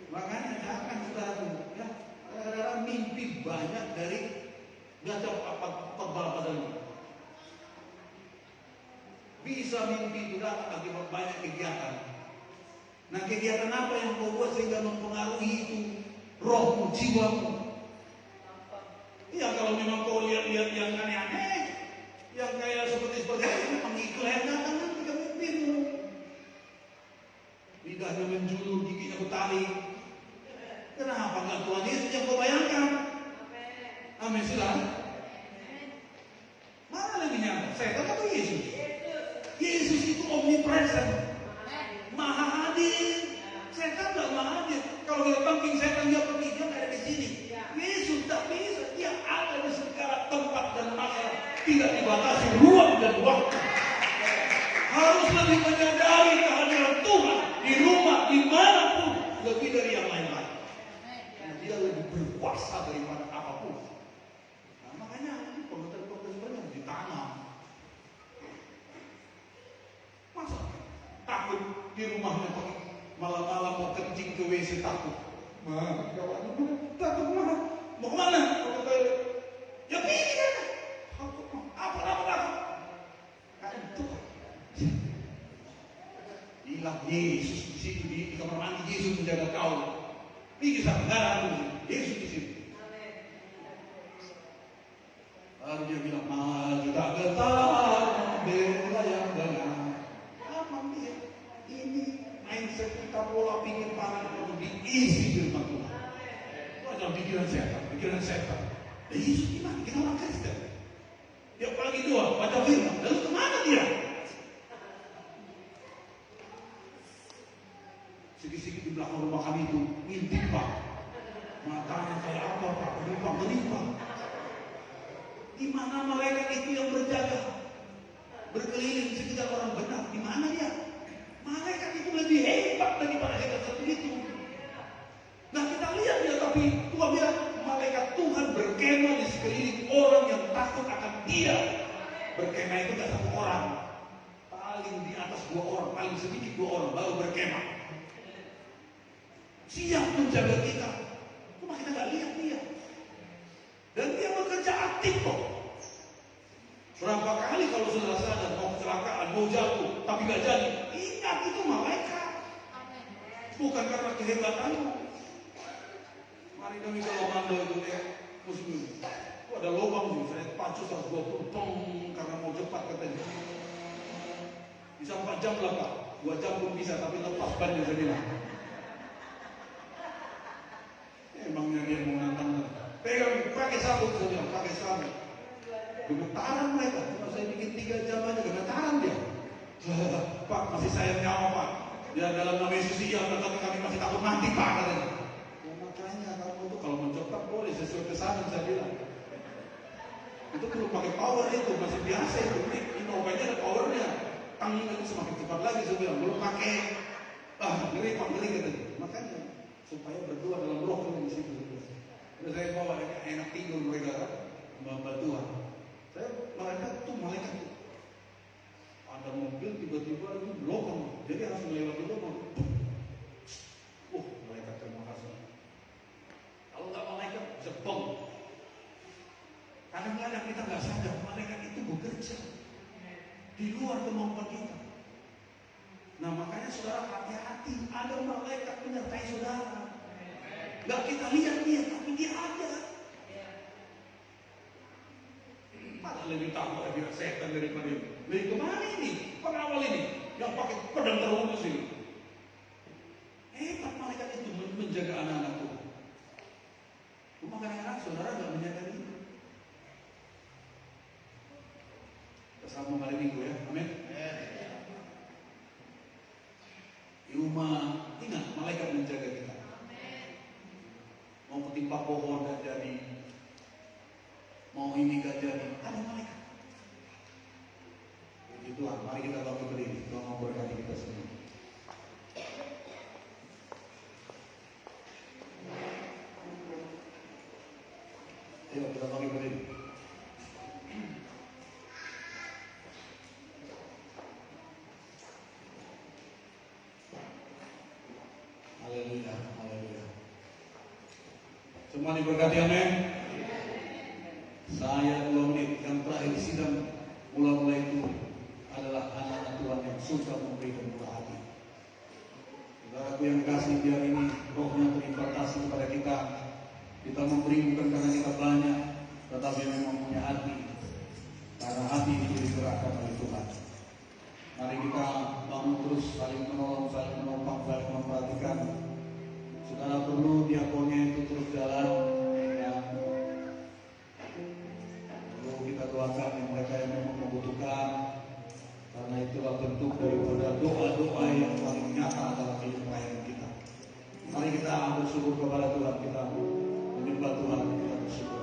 A: Makanya jangan saudara ya. Kadang-kadang mimpi banyak dari nggak tahu apa tebal-tebal. Bisa mimpi itu datang akibat banyak kegiatan. Nah kegiatan apa yang kau buat sehingga mempengaruhi itu rohmu, jiwamu? Ya kalau memang kau lihat-lihat yang aneh-aneh, yang kayak seperti itu, memang itu yang datang nanti ke mimpimu. Lidahnya menjulur, giginya bertarik. Kenapa nggak Tuhan Yesus yang kau bayangkan? Amin silakan. Mana lebih nyata? Setan atau Yesus? Yesus itu omnipresent, maha hadir. Setan tidak maha hadir. Kalau kita tangking setan dia pergi, dia nggak ada di sini. Yesus tak bisa, dia ada di segala tempat dan masa, tidak dibatasi ruang dan waktu. Harus lebih menyadari kehadiran Tuhan di rumah, dimanapun, lebih dari yang lain-lain. Karena dia lebih berkuasa daripada apapun. Nah, makanya pengertian-pengertian sebenarnya harus ditanam. Masa takut di rumahnya pakai malam-malam mau kencing ke WC takut. Takut mana? Mau kemana? Mau ke toilet? Ya pergi kan? Takut apa? Kan itu. Hilang Yesus di situ di kamar mandi Yesus menjaga kau. Pergi sampai darah Yesus di situ. Lalu dia bilang maju tak getar bela yang benar. Ini mindset kita pola pikir para perlu diisi firman Tuhan. Itu adalah pikiran setan. Dan Yesus gimana? Kita orang Kristen. Dia pagi doa, baca firman. Lalu kemana dia? Sedikit-sedikit di belakang rumah kami itu ngintip Pak. Matanya kayak apa Pak? Berlimpah. Di mana malaikat itu yang berjaga? Berkeliling sekitar orang benar. Di mana dia? Malaikat itu lebih hebat daripada kita satu itu. Nah kita lihat dia, tapi Tuhan bilang malaikat Tuhan berkemah di sekeliling orang yang takut akan dia. Berkemah itu gak satu orang, paling di atas 2 orang, paling sedikit 2 orang baru berkemah. Siap menjaga kita. Cuma kita gak lihat dia. Dan dia bekerja aktif kok. Berapa kali kalau saudara sadar mau kecelakaan, mau jatuh, tapi gak jadi, ingat itu malaikat. Bukan karena kehebatanmu. Mari kami kalau mando itu ya, musim ini. Ada lubang sih, saya pacu 120, pong, karena mau cepat katanya. Bisa 4 jam lah Pak, 2 jam pun bisa, tapi lepas bannya saya bilang. Emangnya dia mau nantang. Pegang, pakai sabuk saya bilang, pakai sabuk. Gemetaran mereka, cuma saya bikin 3 jam aja gemetaran dia. Pak masih sayang nyawa Pak. Dia dalam nama Yesus iya, tapi kami masih takut mati Pak katanya. Ya makanya kamu itu kalau mencoba boleh sesuai pesanan saya bilang. Itu belum pakai power itu, masih biasa itu. Ini obatnya ada powernya. Tangan itu semakin cepat lagi saya bilang. Belum pakai ngeri katanya. Makanya supaya berdua dalam roh di situ. Terus saya bawa enak tidur mereka membantu Tuhan. Saya malaikat tuh. Ada mobil tiba-tiba itu blokon, jadi harus melewati blokon. Malaikat terima kasih. Kalau nggak malaikat jepang. Kadang-kadang kita nggak sadar malaikat itu bekerja di luar kemampuan kita. Nah makanya saudara hati-hati, ada malaikat menyertai saudara. Nggak kita lihat dia, tapi dia ada. Malah lebih tahu lagi setan daripada itu. Dari kemana ini? Pengawal ini yang pakai pedang terhunus ini. Hebat malaikat itu menjaga anak-anak Tuhan. Cuma kadang-kadang saudara nggak menyadari itu. Kita sambung hari Minggu ya, amin. Di rumah ingat malaikat menjaga kita. Mau ketimpa pohon gak jadi, mau ini gak jadi, ada malaikat. Puji Tuhan, mari kita bangkit berdiri. Tuhan memberkati kita semua. Ayo kita bangkit berdiri. Haleluya, haleluya. Semua diberkati, amin. Saya 2 menit yang terakhir di sidang mula-mula itu adalah anak-anak Tuhan yang suka memberi dan murah hati. Saudaraku yang kasih, biar ini rohnya terimpartasi kepada kita. Kita memberi bukan karena kita banyak, tetapi memang punya hati. Karena hati itu digerakkan oleh Tuhan. Mari kita bangun terus, saling menolong, saling menopang, saling memperhatikan. Saudara perlu diakonnya itu terus jalan. Perlu kita doakan yang mereka yang memang membutuhkan. Karena itulah bentuk daripada doa-doa yang paling nyata dalam hidup pelayanan kita. Mari kita bersyukur kepada Tuhan, kita menyembah Tuhan, kita bersyukur.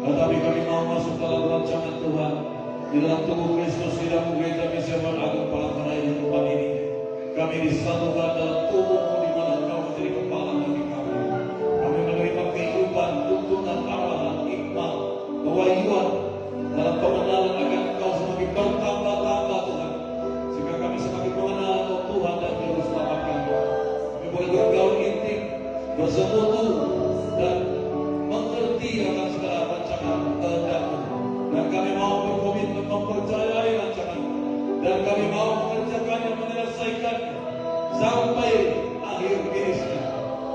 A: Tetapi kami mau masuk dalam rancangan Tuhan, di dalam tubuh Kristus, di dalam gereja Misiawan Agung Palangkaraya di tempat ini. Kami disatukan dalam tubuh-Mu di mana Engkau menjadi kepala bagi kami. Kami menerima kehidupan, tuntunan, arahan, hikmat, kewahyuan dalam pengenalan akan Engkau semakin bertambah-tambah Tuhan, sehingga kami semakin mengenal Engkau Tuhan dan Juru Selamat kami. Kami boleh bergaul intim, bersekutu, dan mengerti akan segala rancangan kehendak-Mu. Dan kami mau berkomitmen mempercayai rancangan-Mu, dan kami mau mengerjakannya, menyelesaikannya sampai akhir finisnya,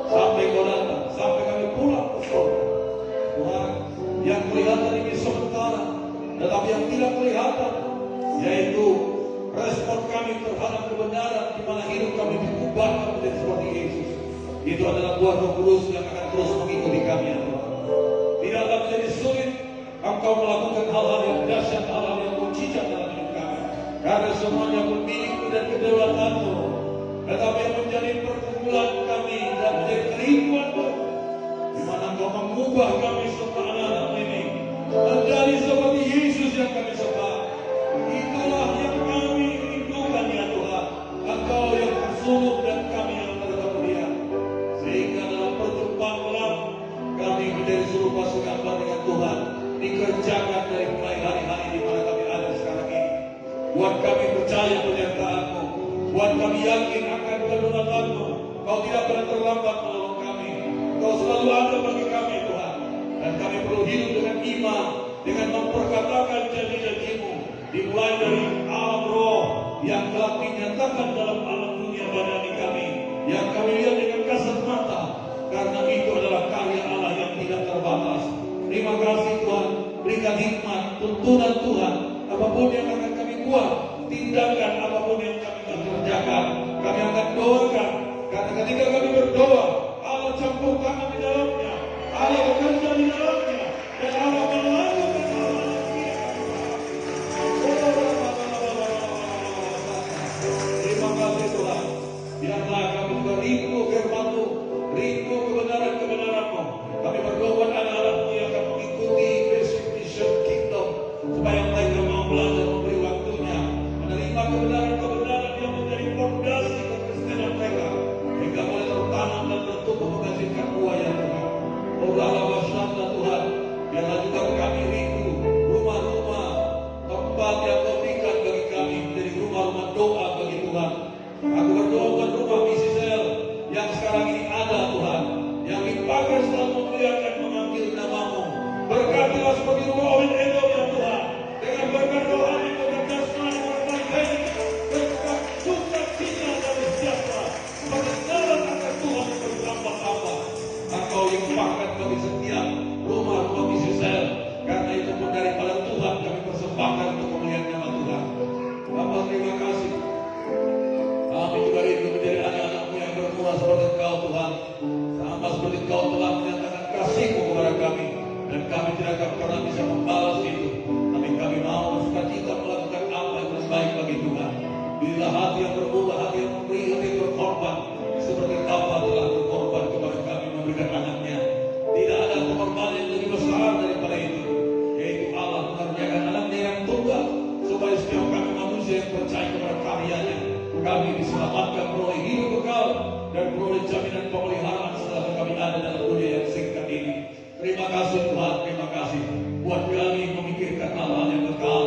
A: sampai Kau datang, sampai kami pulang ke surga. Tuhan, yang kelihatan ini sementara, tetapi yang tidak kelihatan, yaitu respon kami terhadap kebenaran, di mana hidup kami diubahkan menjadi seperti Yesus. Itu adalah buah Roh Kudus yang akan terus mengikuti kami, ya Tuhan. Tidak akan menjadi sulit Engkau melakukan hal-hal yang dahsyat, hal-hal yang mujizat dalam hidup kami, karena semuanya pun milik-Mu dan kedaulatan-Mu. Tetapi yang menjadi pergumulan kami dan menjadi kerinduan-Mu, di mana Engkau mengubah kami semua anak-anak ini menjadi seperti Yesus yang kami sembah. Itulah yang kami rindukan, ya Tuhan. Engkau yang tersulub dan kami yang terkemudian, sehingga dalam perjumpaan malam kami menjadi serupa segambar dengan Tuhan, dikerjakan dari mulai hari-hari di mana kami ada sekarang ini. Buat kami percaya penyertaan-Mu, buat kami yakin akan kedaulatan-Mu. Kau tidak pernah terlambat menolong kami. Kau selalu ada bagi kami, Tuhan. Dan kami perlu hidup dengan iman, dengan memperkatakan janji-janji-Mu, dimulai dari alam roh yang telah dinyatakan dalam alam dunia badani kami, yang kami lihat dengan kasat mata, karena itu adalah karya Allah yang tidak terbatas. Terima kasih Tuhan, berikan hikmat, tuntunan Tuhan, apapun yang akan kami buat, tindakan apapun yang kami akan kerjakan, kami akan doakan. Karena ketika kami berdoa, Allah campur tangan di dalamnya, Allah bekerja di dalamnya, dan Allah melakukan hal-hal yang tidak kami pahami. Terima kasih Tuhan, biarlah kami juga rindu firman-Mu, rindu kebenaran-kebenaran-Mu. Kami berdoa anak-anak-Mu yang akan mengikuti Basic Mission Kingdom, supaya mereka mau belajar, memberi waktunya, menerima kebenaran-kebenaran yang menjadi fondasi kekristenan mereka, hingga boleh tertanam dan bertumbuh menghasilkan buah, ya Tuhan. Allah wasyanda Tuhan, biarlah juga kami rindu rumah-rumah, tempat yang Kau berikan bagi kami menjadi rumah-rumah doa bagi Tuhan. Aku berdoa buat rumah misi sel yang sekarang ini ada, Tuhan, yang dipakai selalu memuliakan, memanggil nama-Mu. Berkatilah seperti rumah Obed Edom, ya Tuhan, dengan berkat rohani, berkat jasmani, berkat baik, berkat sukacita dan sejahtera, sebagai jalan akan Tuhan yang bertambah-tambah. Engkau yang bahkan bagi setiap rumah-rumah misi sel, karena itu pun daripada Tuhan kami persembahkan untuk kemuliaan nama Tuhan. Bapa, terima kasih. Kami juga rindu menjadi anak-anak-Mu yang bermurah seperti Engkau, Tuhan. Sama seperti Engkau telah menyatakan kasih-Mu kepada kami, dan kami tidak akan pernah bisa membalas itu. Tapi kami mau bersuka-cita melakukan apa yang terbaik bagi Tuhan. Bila hati yang berubah, hati yang memberi, hati yang berkorban, seperti Bapa telah berkorban kepada kami memberikan anaknya. Tidak ada pengorbanan yang lebih besar daripada itu, yaitu Allah mengerjakan anaknya yang tunggal, supaya setiap kami manusia yang percaya kepada karyanya, kami diselamatkan, beroleh hidup kekal, dan beroleh jaminan pemeliharaan setelah kami ada dalam dunia yang singkat ini. Terima kasih Tuhan, terima kasih buat kami memikirkan hal-hal yang kekal.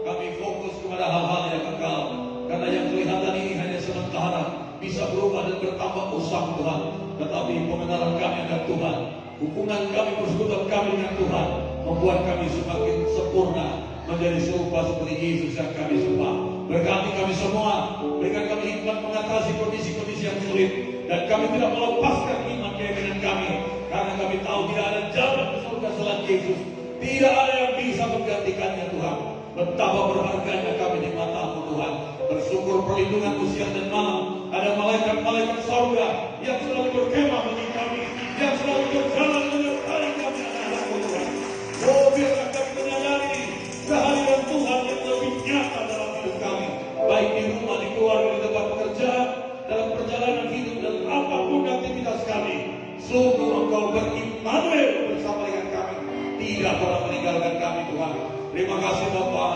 A: Kami fokus kepada hal-hal yang kekal, karena yang kelihatan ini hanya sementara, bisa berubah dan bertambah usang Tuhan. Tetapi pengenalan kami dengan Tuhan, hubungan kami, persekutuan kami dengan Tuhan, membuat kami semakin sempurna, menjadi serupa seperti Yesus yang kami sembah. Berkati kami semua, berikan kami hikmat mengatasi kondisi-kondisi yang sulit, dan kami tidak melepaskan iman keyakinan kami, karena kami tahu tidak ada jalan ke surga selain Yesus. Tidak ada yang bisa menggantikannya, Tuhan. Betapa berharganya kami di mata-Mu, Tuhan. Bersyukur perlindungan-Mu siang dan malam. Ada malaikat-malaikat surga yang selalu berkemah bagi kami, yang selalu berjalan menyertai kami, anak-anak-Mu, Tuhan. Oh, biarlah kami menyadari kehadiran Tuhan yang lebih nyata dalam hidup kami, baik di rumah, di keluarga, di tempat pekerjaan, dalam perjalanan hidup, dan apapun aktivitas kami. Sungguh Engkau berimanuel bersama dengan kami, tidak pernah kasih Bapa,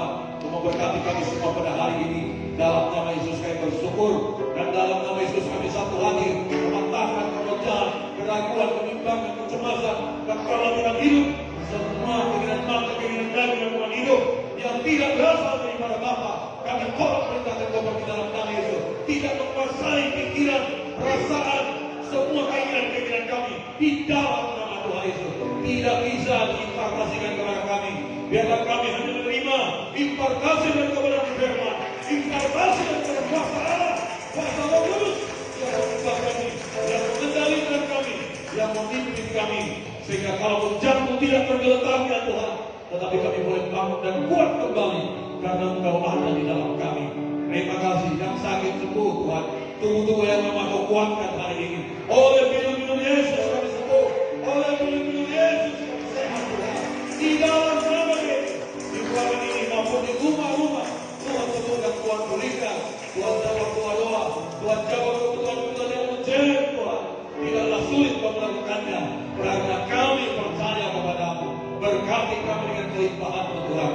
A: memberkati kami semua pada hari ini. Dalam nama Yesus kami bersyukur, dan dalam nama Yesus kami satu hati mematahkan kerojahan, keraguan, kebimbangan, kecemasan, kekhawatiran hidup, semua keinginan mata, keinginan daging dan keinginan hidup yang tidak berasal daripada Bapa. Kami tolak perintahkan Bapa di dalam nama Yesus. Tidak menguasai pikiran, perasaan, semua keinginan kami di dalam nama Tuhan Yesus. Tidak bisa diimpartasikan kepada kami. Biarlah kami hanya menerima impartasi dan kebenaran firman, impartasi dan kuasa Allah, kuasa Roh Kudus yang mengubah kami, yang mengendalikan kami, yang memimpin kami, sehingga kalau jantung tidak tergeletar ya Tuhan, tetapi kami boleh bangun dan kuat kembali karena Engkau ada di dalam kami. Terima kasih. Yang sakit sembuh Tuhan, tubuh-tubuh yang lemah Kau kuatkan hari ini. Oleh minum-minum Yesus kami sembuh, oleh minum-minum Yesus kami sehat Tuhan. Di dalam nama Yesus, di ruangan ini maupun di rumah-rumah, Tuhan sembuhkan, Tuhan berikan, Tuhan jawab doa-doa, Tuhan jawab kebutuhan-kebutuhan yang menjadi Tuhan. Tidaklah sulit Kau melakukannya, karena kami percaya kepada-Mu. Berkati kami dengan kelimpahan Tuhan.